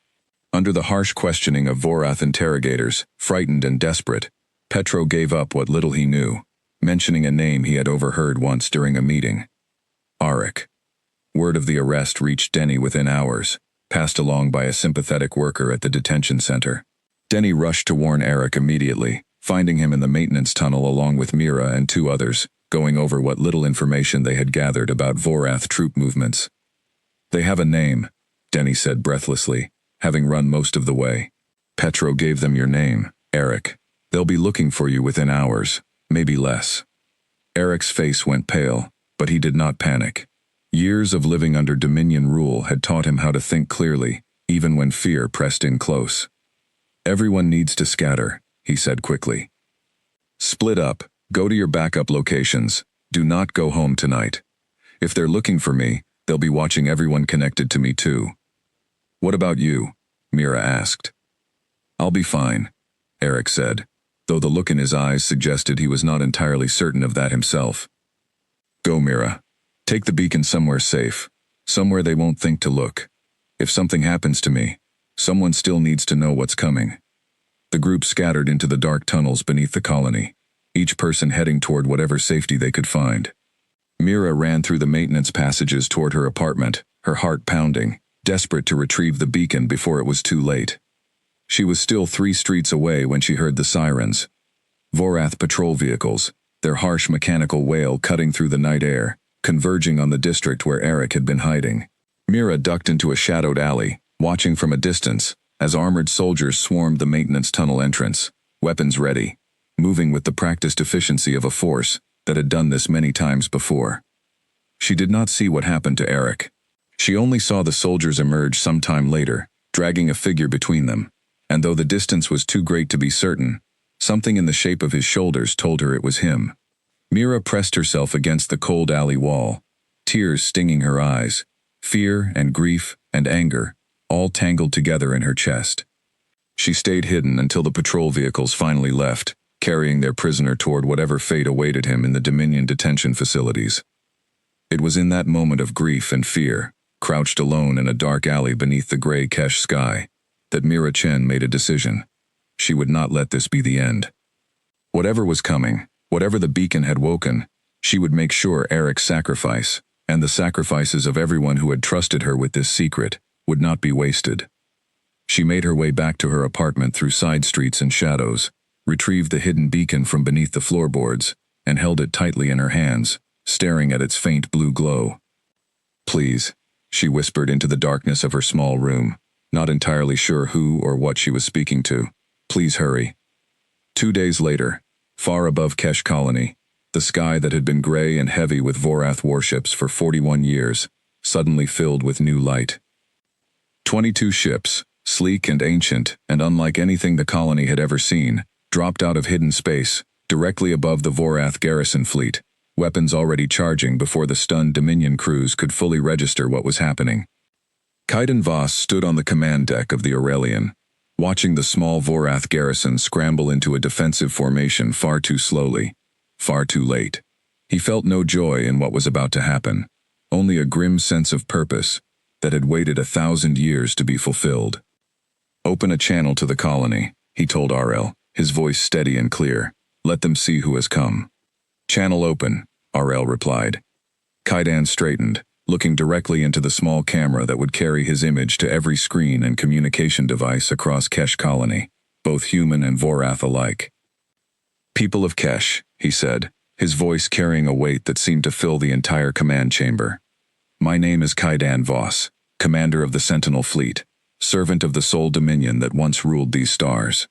Under the harsh questioning of Vorath interrogators, frightened and desperate, Petro gave up what little he knew, mentioning a name he had overheard once during a meeting. Arik. Word of the arrest reached Denny within hours, passed along by a sympathetic worker at the detention center. Denny rushed to warn Eric immediately, finding him in the maintenance tunnel along with Mira and 2 others, going over what little information they had gathered about Vorath troop movements. They have a name, Denny said breathlessly, having run most of the way. Petro gave them your name, Eric. They'll be looking for you within hours, maybe less. Eric's face went pale, but he did not panic. Years of living under Dominion rule had taught him how to think clearly, even when fear pressed in close. Everyone needs to scatter, he said quickly. Split up, go to your backup locations, do not go home tonight. If they're looking for me, they'll be watching everyone connected to me too. What about you? Mira asked. I'll be fine, Eric said, though the look in his eyes suggested he was not entirely certain of that himself. Go, Mira. Take the beacon somewhere safe, somewhere they won't think to look. If something happens to me, someone still needs to know what's coming. The group scattered into the dark tunnels beneath the colony, each person heading toward whatever safety they could find. Mira ran through the maintenance passages toward her apartment, her heart pounding, desperate to retrieve the beacon before it was too late. She was still 3 streets away when she heard the sirens. Vorath patrol vehicles, their harsh mechanical wail cutting through the night air, converging on the district where Eric had been hiding. Mira ducked into a shadowed alley, watching from a distance, as armored soldiers swarmed the maintenance tunnel entrance, weapons ready. moving with the practiced efficiency of a force that had done this many times before. She did not see what happened to Eric. She only saw the soldiers emerge some time later, dragging a figure between them, and though the distance was too great to be certain, something in the shape of his shoulders told her it was him. Mira pressed herself against the cold alley wall, tears stinging her eyes, fear and grief and anger, all tangled together in her chest. She stayed hidden until the patrol vehicles finally left, carrying their prisoner toward whatever fate awaited him in the Dominion detention facilities. It was in that moment of grief and fear, crouched alone in a dark alley beneath the gray Kesh sky, that Mira Chen made a decision. She would not let this be the end. Whatever was coming, whatever the beacon had woken, she would make sure Eric's sacrifice, and the sacrifices of everyone who had trusted her with this secret, would not be wasted. She made her way back to her apartment through side streets and shadows, retrieved the hidden beacon from beneath the floorboards, and held it tightly in her hands, staring at its faint blue glow. "Please," she whispered into the darkness of her small room, not entirely sure who or what she was speaking to. "Please hurry." 2 days later, far above Kesh Colony, the sky that had been gray and heavy with Vorath warships for 41 years, suddenly filled with new light. 22 ships, sleek and ancient and unlike anything the colony had ever seen, dropped out of hidden space, directly above the Vorath garrison fleet, weapons already charging before the stunned Dominion crews could fully register what was happening. Kaidan Voss stood on the command deck of the Aurelian, watching the small Vorath garrison scramble into a defensive formation far too slowly, far too late. He felt no joy in what was about to happen, only a grim sense of purpose that had waited 1,000 years to be fulfilled. "Open a channel to the colony," he told Arel, his voice steady and clear. "Let them see who has come." "Channel open," Arel replied. Kaidan straightened, looking directly into the small camera that would carry his image to every screen and communication device across Kesh Colony, both human and Vorath alike. "People of Kesh," he said, his voice carrying a weight that seemed to fill the entire command chamber. "My name is Kaidan Voss, commander of the Sentinel Fleet, servant of the sole dominion that once ruled these stars.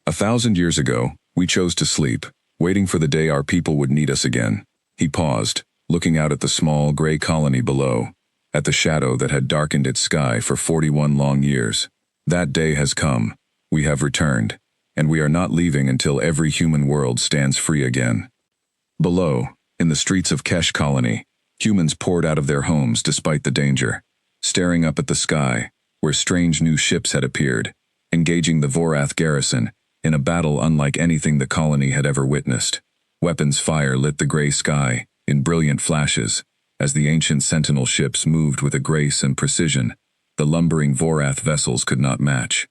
1,000 years ago, we chose to sleep, waiting for the day our people would need us again." He paused, looking out at the small, gray colony below, at the shadow that had darkened its sky for 41 long years. "That day has come. We have returned, and we are not leaving until every human world stands free again." Below, in the streets of Kesh Colony, humans poured out of their homes despite the danger, staring up at the sky, where strange new ships had appeared, engaging the Vorath garrison in a battle unlike anything the colony had ever witnessed. Weapons fire lit the gray sky in brilliant flashes, as the ancient sentinel ships moved with a grace and precision the lumbering Vorath vessels could not match.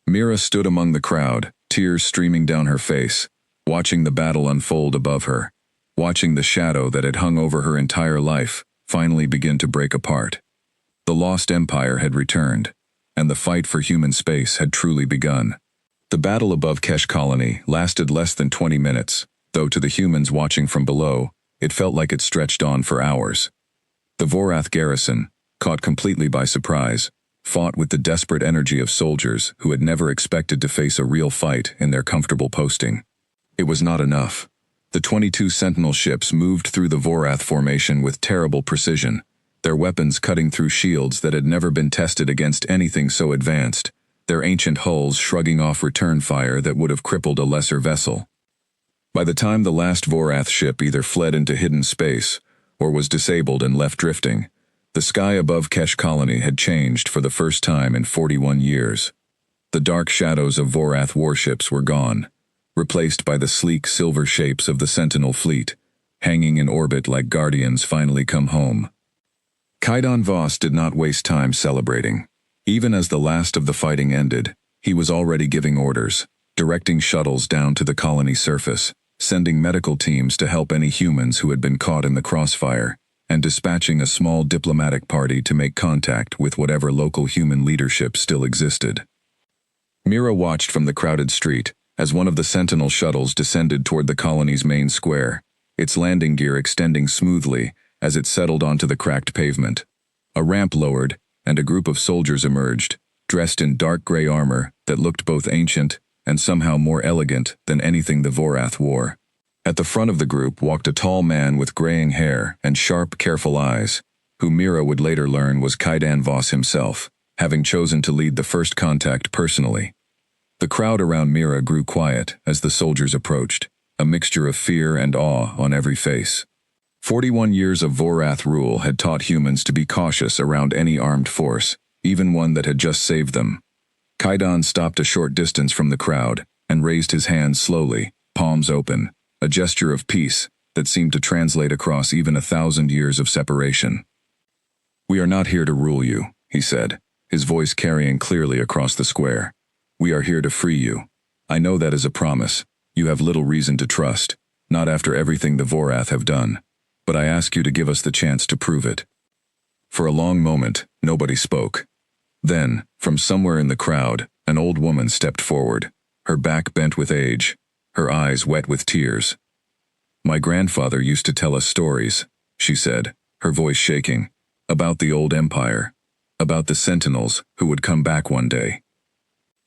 Mira stood among the crowd, tears streaming down her face, watching the battle unfold above her, watching the shadow that had hung over her entire life finally begin to break apart. The lost empire had returned, and the fight for human space had truly begun. The battle above Kesh Colony lasted less than 20 minutes, though to the humans watching from below, it felt like it stretched on for hours. The Vorath garrison, caught completely by surprise, fought with the desperate energy of soldiers who had never expected to face a real fight in their comfortable posting. It was not enough. The 22 sentinel ships moved through the Vorath formation with terrible precision, their weapons cutting through shields that had never been tested against anything so advanced, their ancient hulls shrugging off return fire that would have crippled a lesser vessel. By the time the last Vorath ship either fled into hidden space or was disabled and left drifting, the sky above Kesh Colony had changed for the first time in 41 years. The dark shadows of Vorath warships were gone, replaced by the sleek silver shapes of the Sentinel fleet, hanging in orbit like guardians finally come home. Kaidan Voss did not waste time celebrating. Even as the last of the fighting ended, he was already giving orders, directing shuttles down to the colony surface, sending medical teams to help any humans who had been caught in the crossfire, and dispatching a small diplomatic party to make contact with whatever local human leadership still existed. Mira watched from the crowded street as one of the Sentinel shuttles descended toward the colony's main square, its landing gear extending smoothly as it settled onto the cracked pavement. A ramp lowered, and a group of soldiers emerged, dressed in dark gray armor that looked both ancient and somehow more elegant than anything the Vorath wore. At the front of the group walked a tall man with graying hair and sharp, careful eyes, who Mira would later learn was Kaidan Voss himself, having chosen to lead the first contact personally. The crowd around Mira grew quiet as the soldiers approached, a mixture of fear and awe on every face. 41 years of Vorath rule had taught humans to be cautious around any armed force, even one that had just saved them. Kaidan stopped a short distance from the crowd and raised his hands slowly, palms open, a gesture of peace that seemed to translate across even 1,000 years of separation. "We are not here to rule you," he said, his voice carrying clearly across the square. "We are here to free you. I know that is a promise. You have little reason to trust, not after everything the Vorath have done. But I ask you to give us the chance to prove it." For a long moment, nobody spoke. Then, from somewhere in the crowd, an old woman stepped forward, her back bent with age, her eyes wet with tears. "My grandfather used to tell us stories," she said, her voice shaking, "about the old empire, about the sentinels who would come back one day."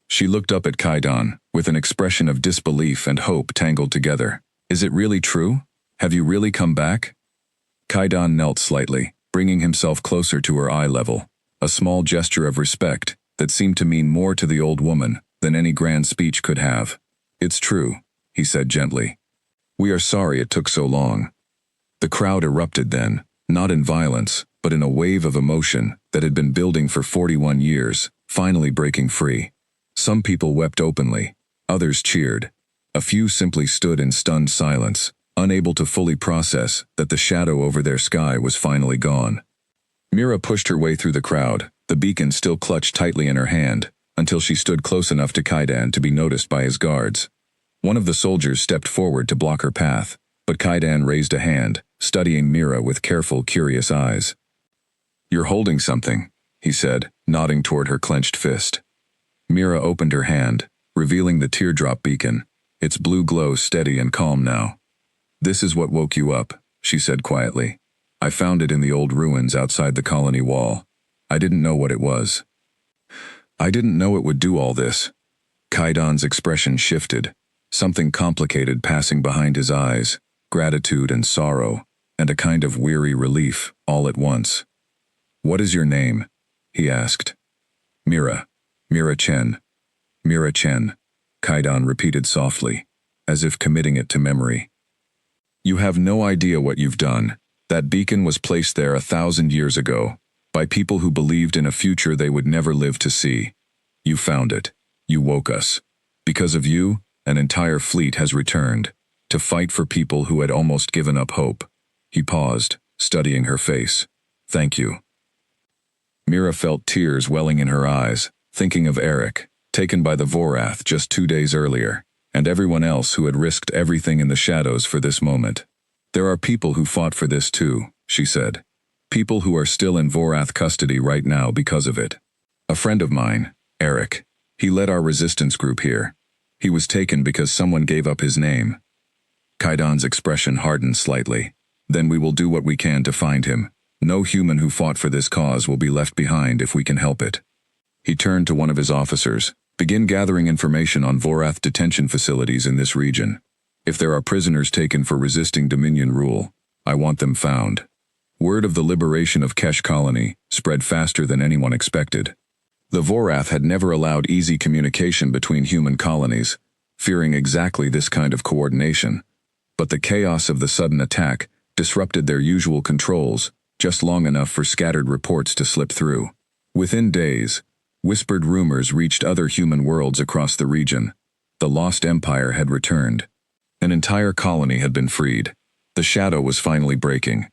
She looked up at Kaidan, with an expression of disbelief and hope tangled together. "Is it really true? Have you really come back?" Kaidan knelt slightly, bringing himself closer to her eye level, a small gesture of respect that seemed to mean more to the old woman than any grand speech could have. "It's true," he said gently. "We are sorry it took so long." The crowd erupted then, not in violence, but in a wave of emotion that had been building for 41 years, finally breaking free. Some people wept openly, others cheered. A few simply stood in stunned silence, unable to fully process that the shadow over their sky was finally gone. Mira pushed her way through the crowd, the beacon still clutched tightly in her hand, until she stood close enough to Kaidan to be noticed by his guards. One of the soldiers stepped forward to block her path, but Kaidan raised a hand, studying Mira with careful, curious eyes. "You're holding something," he said, nodding toward her clenched fist. Mira opened her hand, revealing the teardrop beacon, its blue glow steady and calm now. "This is what woke you up," she said quietly. "I found it in the old ruins outside the colony wall. I didn't know what it was. I didn't know it would do all this." Kaidan's expression shifted, something complicated passing behind his eyes, gratitude and sorrow, and a kind of weary relief, all at once. "What is your name?" he asked. "Mira. Mira Chen. Mira Chen," Kaidan repeated softly, as if committing it to memory. "You have no idea what you've done. That beacon was placed there 1,000 years ago, by people who believed in a future they would never live to see. You found it. You woke us. Because of you, an entire fleet has returned, to fight for people who had almost given up hope." He paused, studying her face. "Thank you." Mira felt tears welling in her eyes, thinking of Eric, taken by the Vorath just 2 days earlier, and everyone else who had risked everything in the shadows for this moment. "There are people who fought for this too," she said. "People who are still in Vorath custody right now because of it. A friend of mine, Eric, he led our resistance group here. He was taken because someone gave up his name." Kaidan's expression hardened slightly. "Then we will do what we can to find him. No human who fought for this cause will be left behind if we can help it." He turned to one of his officers. "Begin gathering information on Vorath detention facilities in this region. If there are prisoners taken for resisting Dominion rule, I want them found." Word of the liberation of Kesh Colony spread faster than anyone expected. The Vorath had never allowed easy communication between human colonies, fearing exactly this kind of coordination. But the chaos of the sudden attack disrupted their usual controls, just long enough for scattered reports to slip through. Within days, whispered rumors reached other human worlds across the region. The lost empire had returned. An entire colony had been freed. The shadow was finally breaking.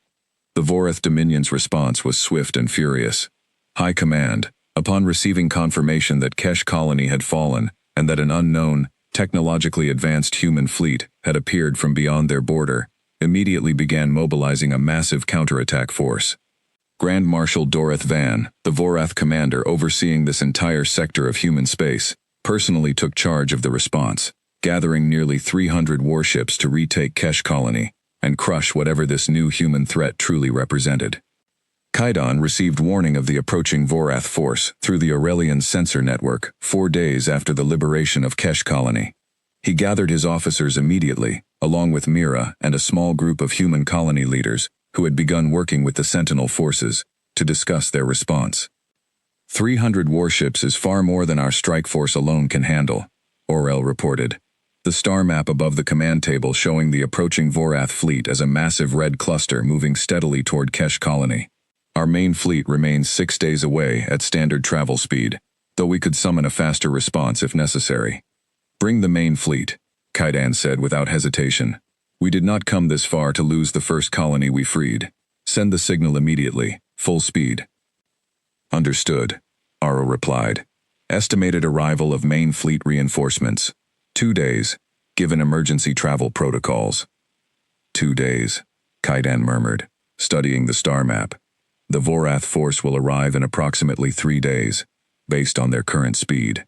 The Vorath Dominion's response was swift and furious. High Command, upon receiving confirmation that Kesh Colony had fallen and that an unknown, technologically advanced human fleet had appeared from beyond their border, immediately began mobilizing a massive counterattack force. Grand Marshal Dorith Van, the Vorath commander overseeing this entire sector of human space, personally took charge of the response, gathering nearly 300 warships to retake Kesh Colony and crush whatever this new human threat truly represented. Kaidan received warning of the approaching Vorath force through the Aurelian sensor network 4 days after the liberation of Kesh colony. He gathered his officers immediately, along with Mira and a small group of human colony leaders who had begun working with the Sentinel forces to discuss their response. 300 warships is far more than our strike force alone can handle, Aurel reported, the star map above the command table showing the approaching Vorath fleet as a massive red cluster moving steadily toward Kesh colony. Our main fleet remains 6 days away at standard travel speed, though we could summon a faster response if necessary. Bring the main fleet, Kaidan said without hesitation. We did not come this far to lose the first colony we freed. Send the signal immediately, full speed. Understood, Aro replied. Estimated arrival of main fleet reinforcements. 2 days, given emergency travel protocols. 2 days, Kaidan murmured, studying the star map. The Vorath force will arrive in approximately 3 days, based on their current speed.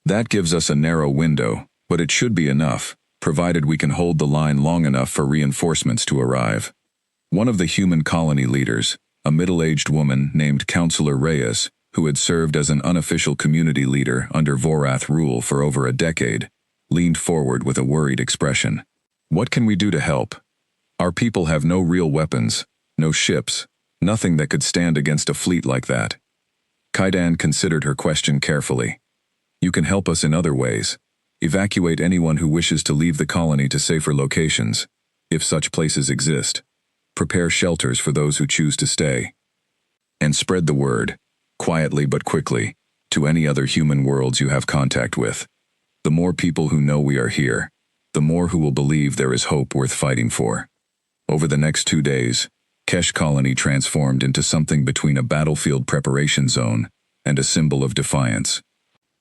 That gives us a narrow window, but it should be enough, provided we can hold the line long enough for reinforcements to arrive. One of the human colony leaders, a middle-aged woman named Counselor Reyes, who had served as an unofficial community leader under Vorath rule for over a decade, leaned forward with a worried expression. What can we do to help? Our people have no real weapons, no ships, nothing that could stand against a fleet like that. Kaidan considered her question carefully. You can help us in other ways. Evacuate anyone who wishes to leave the colony to safer locations, if such places exist. Prepare shelters for those who choose to stay. And spread the word, quietly but quickly, to any other human worlds you have contact with. The more people who know we are here, the more who will believe there is hope worth fighting for. Over the next 2 days, Kesh colony transformed into something between a battlefield preparation zone and a symbol of defiance.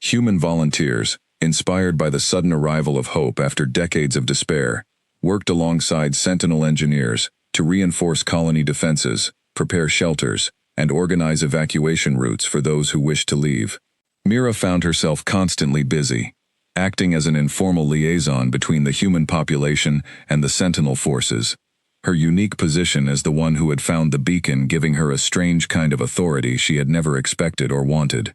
Human volunteers, inspired by the sudden arrival of hope after decades of despair, worked alongside Sentinel engineers to reinforce colony defenses, prepare shelters, and organize evacuation routes for those who wished to leave. Mira found herself constantly busy, acting as an informal liaison between the human population and the Sentinel forces, her unique position as the one who had found the beacon giving her a strange kind of authority she had never expected or wanted.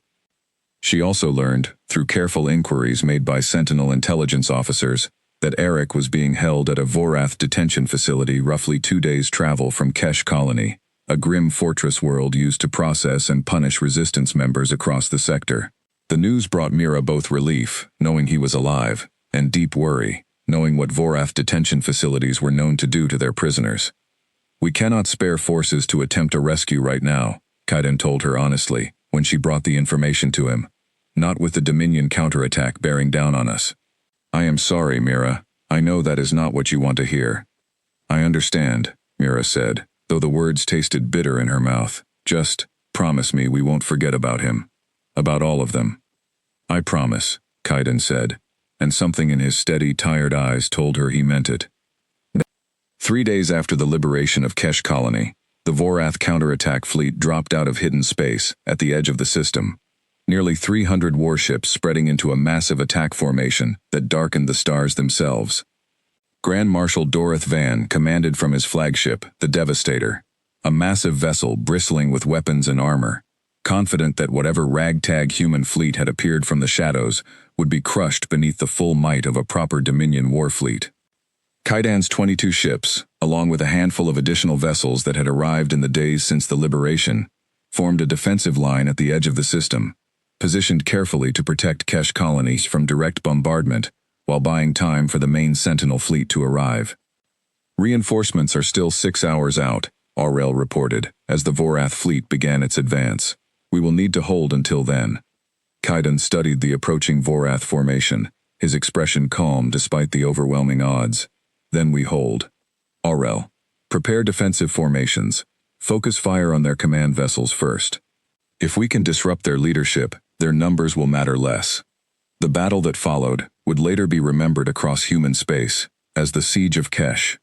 She also learned, through careful inquiries made by Sentinel intelligence officers, that Eric was being held at a Vorath detention facility roughly 2 days' travel from Kesh colony, a grim fortress world used to process and punish resistance members across the sector. The news brought Mira both relief, knowing he was alive, and deep worry, knowing what Vorath detention facilities were known to do to their prisoners. We cannot spare forces to attempt a rescue right now, Kaidan told her honestly, when she brought the information to him. Not with the Dominion counterattack bearing down on us. I am sorry, Mira. I know that is not what you want to hear. I understand, Mira said, though the words tasted bitter in her mouth. Just promise me we won't forget about him. About all of them. I promise, Kaidan said, and something in his steady, tired eyes told her he meant it. 3 days after the liberation of Kesh colony, the Vorath counterattack fleet dropped out of hidden space at the edge of the system. Nearly 300 warships spreading into a massive attack formation that darkened the stars themselves. Grand Marshal Dorith Van commanded from his flagship, the Devastator, a massive vessel bristling with weapons and armor, confident that whatever ragtag human fleet had appeared from the shadows would be crushed beneath the full might of a proper Dominion war fleet. Kaidan's 22 ships, along with a handful of additional vessels that had arrived in the days since the liberation, formed a defensive line at the edge of the system, positioned carefully to protect Kesh colonies from direct bombardment while buying time for the main Sentinel fleet to arrive. Reinforcements are still 6 hours out, Aurel reported, as the Vorath fleet began its advance. We will need to hold until then. Kaidan studied the approaching Vorath formation, his expression calm despite the overwhelming odds. Then we hold. Aurel, prepare defensive formations. Focus fire on their command vessels first. If we can disrupt their leadership, their numbers will matter less. The battle that followed would later be remembered across human space as the Siege of Kesh,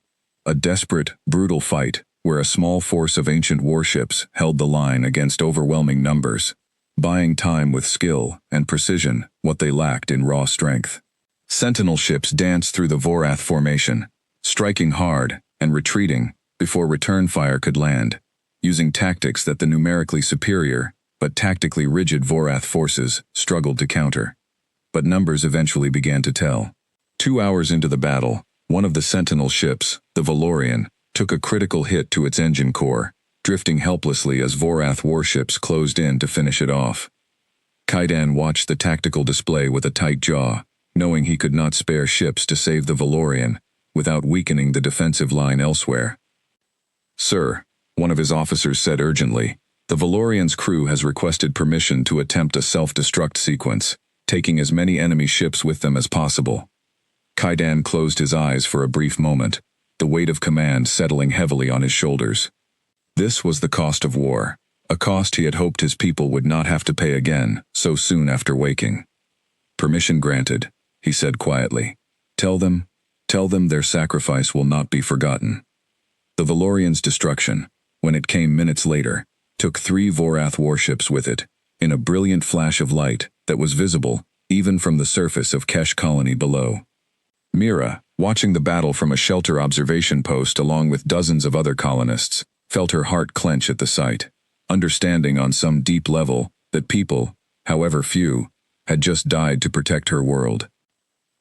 a desperate, brutal fight where a small force of ancient warships held the line against overwhelming numbers, buying time with skill and precision what they lacked in raw strength. Sentinel ships danced through the Vorath formation, striking hard and retreating before return fire could land, using tactics that the numerically superior, but tactically rigid Vorath forces struggled to counter. But numbers eventually began to tell. 2 hours into the battle, one of the Sentinel ships, the Valorian, took a critical hit to its engine core, drifting helplessly as Vorath warships closed in to finish it off. Kaidan watched the tactical display with a tight jaw, knowing he could not spare ships to save the Valorian, without weakening the defensive line elsewhere. "Sir," one of his officers said urgently, "the Valorian's crew has requested permission to attempt a self-destruct sequence, taking as many enemy ships with them as possible." Kaidan closed his eyes for a brief moment, the weight of command settling heavily on his shoulders. This was the cost of war, a cost he had hoped his people would not have to pay again so soon after waking. "Permission granted," he said quietly. Tell them their sacrifice will not be forgotten." The Valorian's destruction, when it came minutes later, took 3 Vorath warships with it, in a brilliant flash of light that was visible even from the surface of Kesh colony below. Mira, watching the battle from a shelter observation post along with dozens of other colonists, felt her heart clench at the sight, understanding on some deep level that people, however few, had just died to protect her world.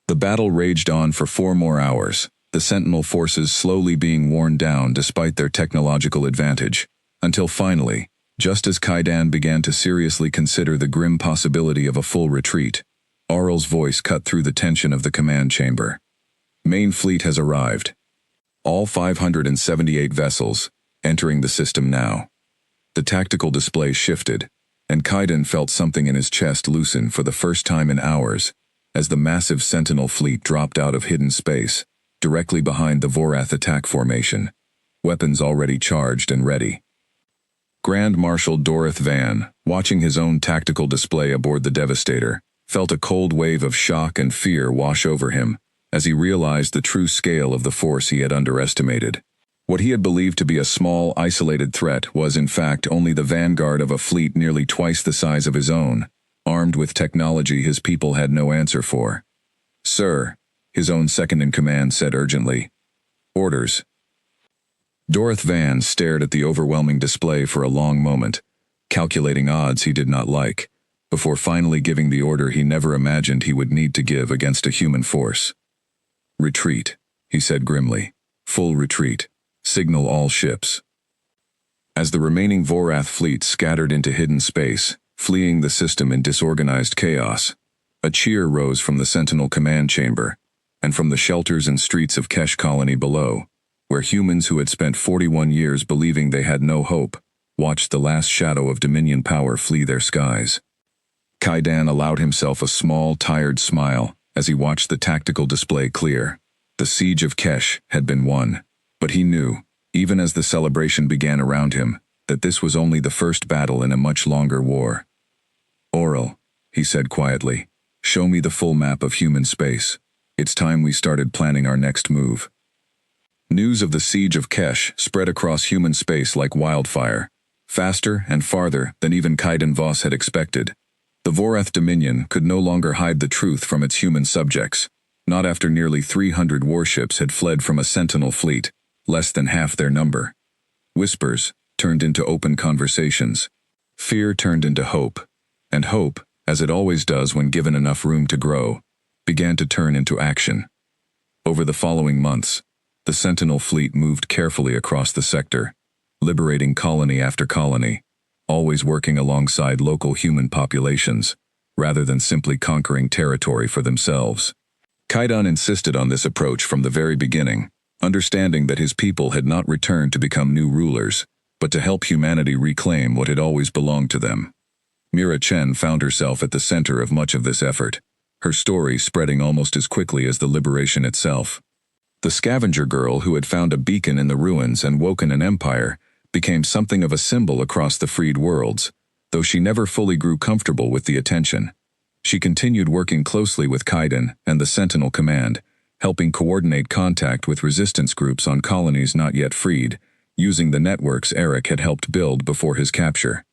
The battle raged on for 4 more hours, the Sentinel forces slowly being worn down despite their technological advantage, until finally, just as Kaidan began to seriously consider the grim possibility of a full retreat, Aurel's voice cut through the tension of the command chamber. "Main fleet has arrived. All 578 vessels, entering the system now." The tactical display shifted, and Kaidan felt something in his chest loosen for the first time in hours, as the massive Sentinel fleet dropped out of hidden space, directly behind the Vorath attack formation, weapons already charged and ready. Grand Marshal Dorith Van, watching his own tactical display aboard the Devastator, felt a cold wave of shock and fear wash over him as he realized the true scale of the force he had underestimated. What he had believed to be a small, isolated threat was in fact only the vanguard of a fleet nearly twice the size of his own, armed with technology his people had no answer for. "Sir," his own second-in-command said urgently. "Orders." Dorith Van stared at the overwhelming display for a long moment, calculating odds he did not like, before finally giving the order he never imagined he would need to give against a human force. "Retreat," he said grimly. "Full retreat. Signal all ships." As the remaining Vorath fleet scattered into hidden space, fleeing the system in disorganized chaos, a cheer rose from the Sentinel command chamber, and from the shelters and streets of Kesh colony below, where humans who had spent 41 years believing they had no hope, watched the last shadow of Dominion power flee their skies. Kaidan allowed himself a small, tired smile as he watched the tactical display clear. The siege of Kesh had been won, but he knew, even as the celebration began around him, that this was only the first battle in a much longer war. "Aurel," he said quietly, "show me the full map of human space. It's time we started planning our next move." News of the siege of Kesh spread across human space like wildfire, faster and farther than even Kaidan Voss had expected. The Vorath Dominion could no longer hide the truth from its human subjects, not after nearly 300 warships had fled from a Sentinel fleet, less than half their number. Whispers turned into open conversations. Fear turned into hope, and hope, as it always does when given enough room to grow, began to turn into action. Over the following months, the Sentinel fleet moved carefully across the sector, liberating colony after colony, always working alongside local human populations, rather than simply conquering territory for themselves. Kaidan insisted on this approach from the very beginning, understanding that his people had not returned to become new rulers, but to help humanity reclaim what had always belonged to them. Mira Chen found herself at the center of much of this effort, her story spreading almost as quickly as the liberation itself. The scavenger girl who had found a beacon in the ruins and woken an empire became something of a symbol across the freed worlds, though she never fully grew comfortable with the attention. She continued working closely with Kaidan and the Sentinel Command, helping coordinate contact with resistance groups on colonies not yet freed, using the networks Eric had helped build before his capture.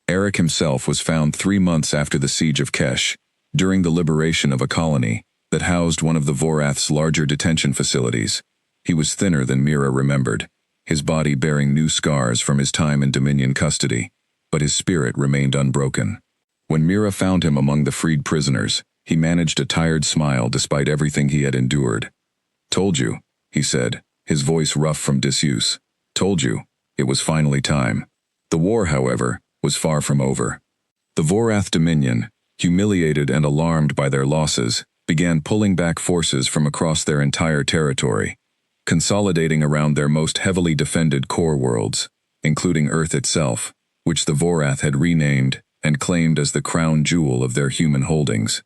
Eric himself was found 3 months after the siege of Kesh, during the liberation of a colony that housed one of the Vorath's larger detention facilities. He was thinner than Mira remembered, his body bearing new scars from his time in Dominion custody, but his spirit remained unbroken. When Mira found him among the freed prisoners, he managed a tired smile despite everything he had endured. "Told you," he said, his voice rough from disuse. "Told you, it was finally time." The war, however, was far from over. The Vorath Dominion, humiliated and alarmed by their losses, began pulling back forces from across their entire territory, consolidating around their most heavily defended core worlds, including Earth itself, which the Vorath had renamed and claimed as the crown jewel of their human holdings.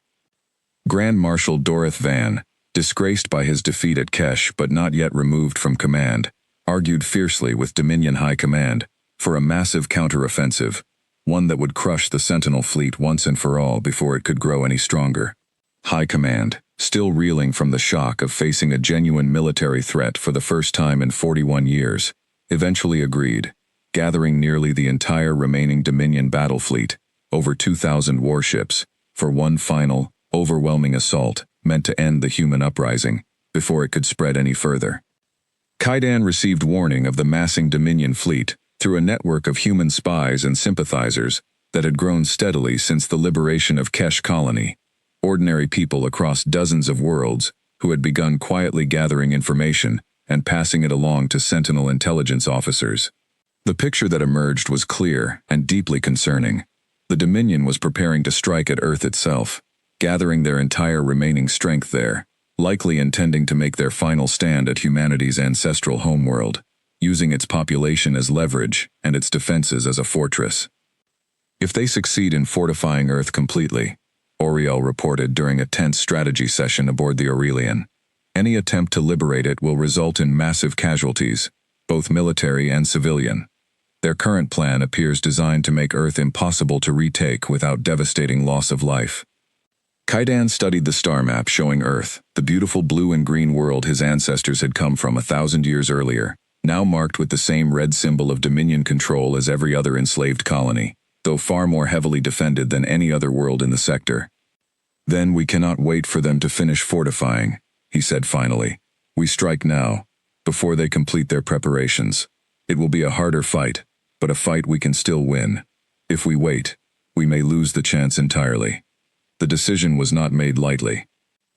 Grand Marshal Dorith Van, disgraced by his defeat at Kesh but not yet removed from command, argued fiercely with Dominion High Command for a massive counteroffensive, one that would crush the Sentinel fleet once and for all before it could grow any stronger. High Command, still reeling from the shock of facing a genuine military threat for the first time in 41 years, eventually agreed, gathering nearly the entire remaining Dominion battle fleet, over 2,000 warships, for one final, overwhelming assault meant to end the human uprising before it could spread any further. Kaidan received warning of the massing Dominion fleet through a network of human spies and sympathizers that had grown steadily since the liberation of Kesh Colony, ordinary people across dozens of worlds who had begun quietly gathering information and passing it along to Sentinel intelligence officers. The picture that emerged was clear and deeply concerning. The Dominion was preparing to strike at Earth itself, gathering their entire remaining strength there, likely intending to make their final stand at humanity's ancestral homeworld, using its population as leverage and its defenses as a fortress. If they succeed in fortifying Earth completely, Oriel reported during a tense strategy session aboard the Aurelian, any attempt to liberate it will result in massive casualties, both military and civilian. Their current plan appears designed to make Earth impossible to retake without devastating loss of life. Kaidan studied the star map showing Earth, the beautiful blue and green world his ancestors had come from 1,000 years earlier, now marked with the same red symbol of Dominion control as every other enslaved colony, though far more heavily defended than any other world in the sector. "Then we cannot wait for them to finish fortifying," he said finally. "We strike now, before they complete their preparations. It will be a harder fight, but a fight we can still win. If we wait, we may lose the chance entirely." The decision was not made lightly.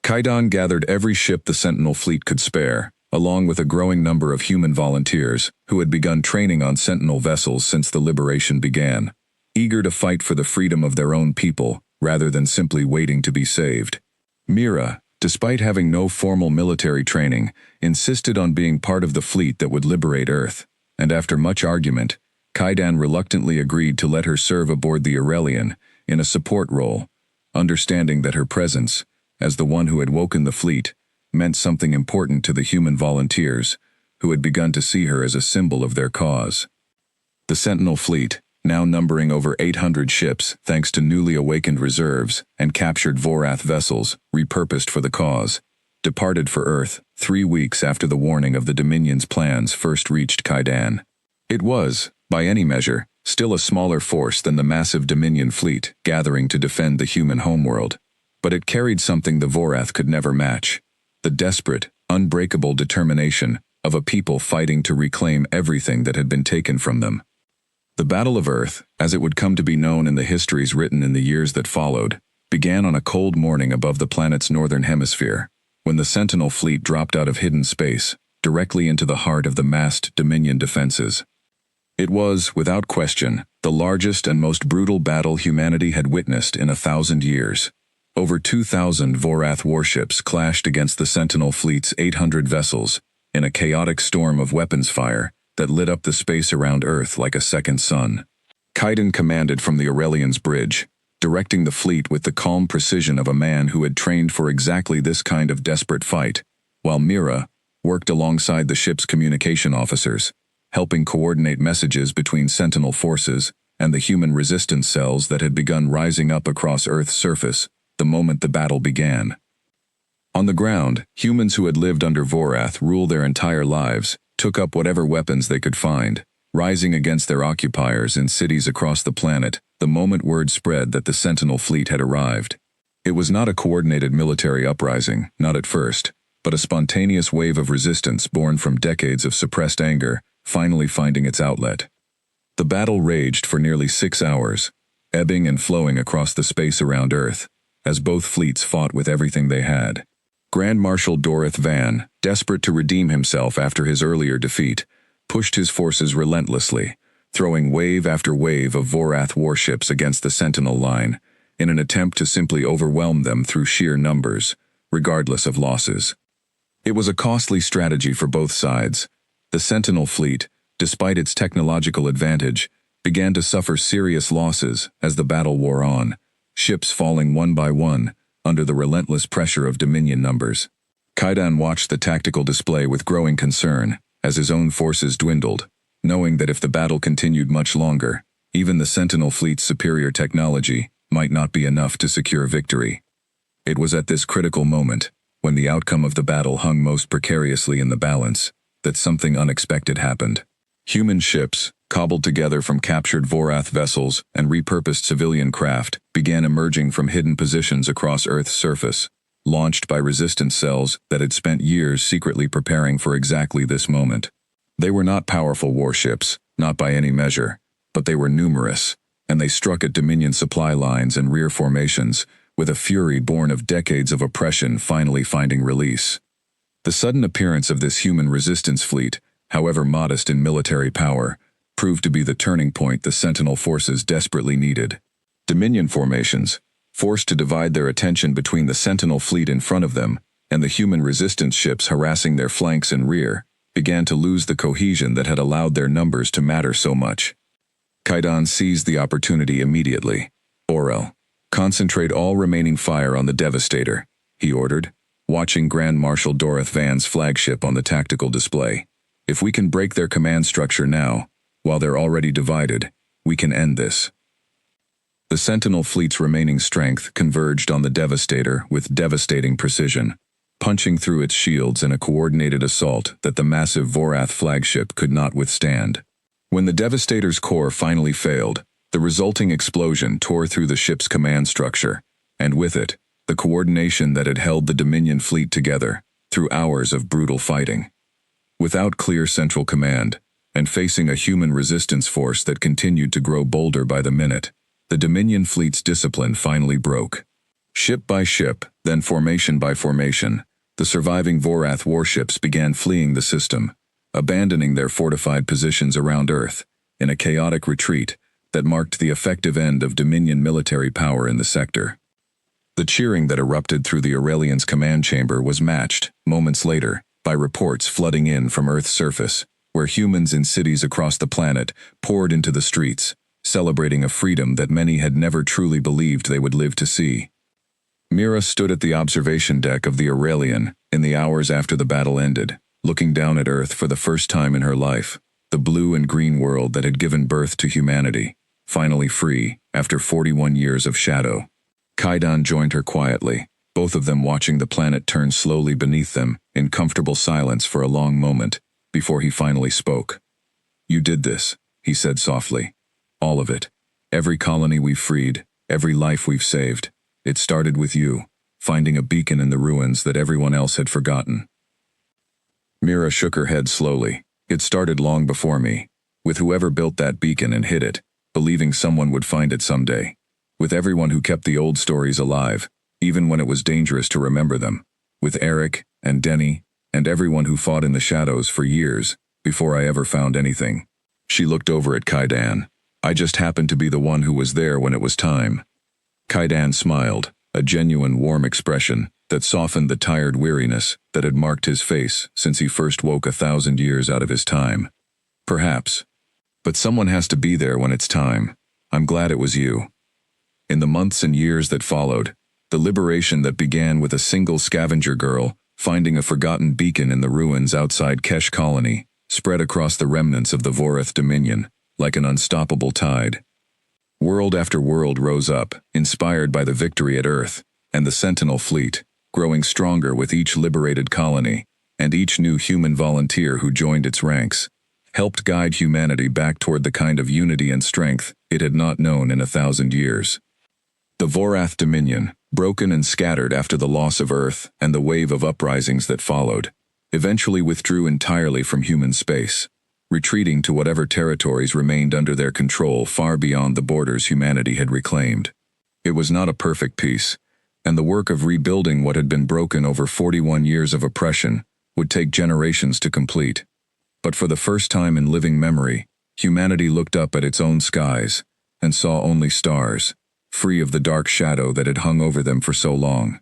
Kaidan gathered every ship the Sentinel fleet could spare, along with a growing number of human volunteers who had begun training on Sentinel vessels since the liberation began, eager to fight for the freedom of their own people rather than simply waiting to be saved. Mira, despite having no formal military training, insisted on being part of the fleet that would liberate Earth, and after much argument, Kaidan reluctantly agreed to let her serve aboard the Aurelian in a support role, understanding that her presence, as the one who had woken the fleet, meant something important to the human volunteers, who had begun to see her as a symbol of their cause. The Sentinel fleet, now numbering over 800 ships thanks to newly awakened reserves and captured Vorath vessels repurposed for the cause, departed for Earth 3 weeks after the warning of the Dominion's plans first reached Kaidan. It was, by any measure, still a smaller force than the massive Dominion fleet gathering to defend the human homeworld, but it carried something the Vorath could never match: the desperate, unbreakable determination of a people fighting to reclaim everything that had been taken from them. The Battle of Earth, as it would come to be known in the histories written in the years that followed, began on a cold morning above the planet's northern hemisphere, when the Sentinel fleet dropped out of hidden space, directly into the heart of the massed Dominion defenses. It was, without question, the largest and most brutal battle humanity had witnessed in 1,000 years. Over 2,000 Vorath warships clashed against the Sentinel fleet's 800 vessels, in a chaotic storm of weapons fire that lit up the space around Earth like a second sun. Kaidan commanded from the Aurelian's bridge, directing the fleet with the calm precision of a man who had trained for exactly this kind of desperate fight, while Mira worked alongside the ship's communication officers, helping coordinate messages between Sentinel forces and the human resistance cells that had begun rising up across Earth's surface the moment the battle began. On the ground, humans who had lived under Vorath rule their entire lives took up whatever weapons they could find, rising against their occupiers in cities across the planet the moment word spread that the Sentinel fleet had arrived. It was not a coordinated military uprising, not at first, but a spontaneous wave of resistance born from decades of suppressed anger, finally finding its outlet. The battle raged for nearly 6 hours, ebbing and flowing across the space around Earth, as both fleets fought with everything they had. Grand Marshal Dorith Van, desperate to redeem himself after his earlier defeat, pushed his forces relentlessly, throwing wave after wave of Vorath warships against the Sentinel line, in an attempt to simply overwhelm them through sheer numbers, regardless of losses. It was a costly strategy for both sides. The Sentinel fleet, despite its technological advantage, began to suffer serious losses as the battle wore on, ships falling one by one under the relentless pressure of Dominion numbers. Kaidan watched the tactical display with growing concern as his own forces dwindled, knowing that if the battle continued much longer, even the Sentinel fleet's superior technology might not be enough to secure victory. It was at this critical moment, when the outcome of the battle hung most precariously in the balance, that something unexpected happened. Human ships, cobbled together from captured Vorath vessels and repurposed civilian craft, began emerging from hidden positions across Earth's surface, launched by resistance cells that had spent years secretly preparing for exactly this moment. They were not powerful warships, not by any measure, but they were numerous, and they struck at Dominion supply lines and rear formations, with a fury born of decades of oppression finally finding release. The sudden appearance of this human resistance fleet, however modest in military power, proved to be the turning point the Sentinel forces desperately needed. Dominion formations, forced to divide their attention between the Sentinel fleet in front of them and the human resistance ships harassing their flanks and rear, began to lose the cohesion that had allowed their numbers to matter so much. Kaidan seized the opportunity immediately. "Orel, concentrate all remaining fire on the Devastator," he ordered, watching Grand Marshal Dorith Van's flagship on the tactical display. "If we can break their command structure now, while they're already divided, we can end this." The Sentinel fleet's remaining strength converged on the Devastator with devastating precision, punching through its shields in a coordinated assault that the massive Vorath flagship could not withstand. When the Devastator's core finally failed, the resulting explosion tore through the ship's command structure, and with it, the coordination that had held the Dominion fleet together through hours of brutal fighting. Without clear central command, and facing a human resistance force that continued to grow bolder by the minute, the Dominion fleet's discipline finally broke. Ship by ship, then formation by formation, the surviving Vorath warships began fleeing the system, abandoning their fortified positions around Earth, in a chaotic retreat that marked the effective end of Dominion military power in the sector. The cheering that erupted through the Aurelian's command chamber was matched, moments later, by reports flooding in from Earth's surface, where humans in cities across the planet poured into the streets, celebrating a freedom that many had never truly believed they would live to see. Mira stood at the observation deck of the Aurelian in the hours after the battle ended, looking down at Earth for the first time in her life, the blue and green world that had given birth to humanity, finally free after 41 years of shadow. Kaidan joined her quietly, both of them watching the planet turn slowly beneath them in comfortable silence for a long moment, before he finally spoke. "You did this," he said softly. "All of it. Every colony we've freed, every life we've saved. It started with you, finding a beacon in the ruins that everyone else had forgotten." Mira shook her head slowly. "It started long before me, with whoever built that beacon and hid it, believing someone would find it someday. With everyone who kept the old stories alive, even when it was dangerous to remember them. With Eric and Denny, and everyone who fought in the shadows for years, before I ever found anything." She looked over at Kaidan. "I just happened to be the one who was there when it was time." Kaidan smiled, a genuine warm expression that softened the tired weariness that had marked his face since he first woke 1,000 years out of his time. "Perhaps. But someone has to be there when it's time. I'm glad it was you." In the months and years that followed, the liberation that began with a single scavenger girl finding a forgotten beacon in the ruins outside Kesh Colony spread across the remnants of the Vorath Dominion like an unstoppable tide. World after world rose up, inspired by the victory at Earth, and the Sentinel fleet, growing stronger with each liberated colony, and each new human volunteer who joined its ranks, helped guide humanity back toward the kind of unity and strength it had not known in 1,000 years. The Vorath Dominion, broken and scattered after the loss of Earth and the wave of uprisings that followed, eventually withdrew entirely from human space. retreating to whatever territories remained under their control far beyond the borders humanity had reclaimed. It was not a perfect peace, and the work of rebuilding what had been broken over 41 years of oppression would take generations to complete. But for the first time in living memory, humanity looked up at its own skies and saw only stars, free of the dark shadow that had hung over them for so long.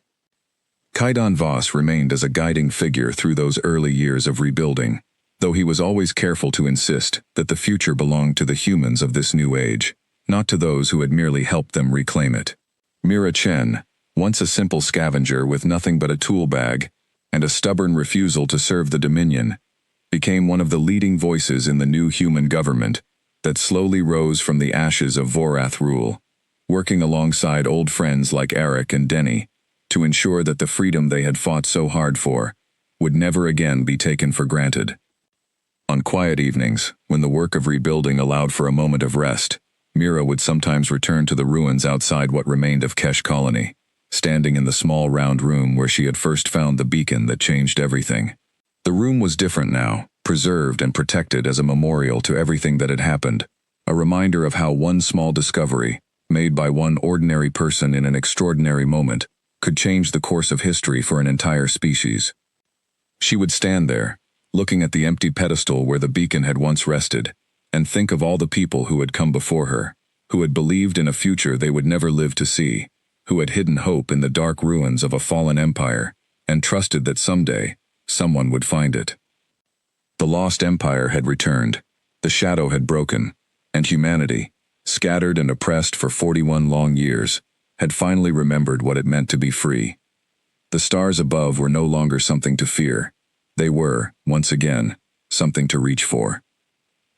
Kaidan Voss remained as a guiding figure through those early years of rebuilding, though he was always careful to insist that the future belonged to the humans of this new age, not to those who had merely helped them reclaim it. Mira Chen, once a simple scavenger with nothing but a tool bag and a stubborn refusal to serve the Dominion, became one of the leading voices in the new human government that slowly rose from the ashes of Vorath rule, working alongside old friends like Eric and Denny to ensure that the freedom they had fought so hard for would never again be taken for granted. On quiet evenings, when the work of rebuilding allowed for a moment of rest, Mira would sometimes return to the ruins outside what remained of Kesh Colony, standing in the small round room where she had first found the beacon that changed everything. The room was different now, preserved and protected as a memorial to everything that had happened, a reminder of how one small discovery, made by one ordinary person in an extraordinary moment, could change the course of history for an entire species. She would stand there, looking at the empty pedestal where the beacon had once rested, and think of all the people who had come before her, who had believed in a future they would never live to see, who had hidden hope in the dark ruins of a fallen empire, and trusted that someday, someone would find it. The lost empire had returned, the shadow had broken, and humanity, scattered and oppressed for 41 long years, had finally remembered what it meant to be free. The stars above were no longer something to fear. They were, once again, something to reach for.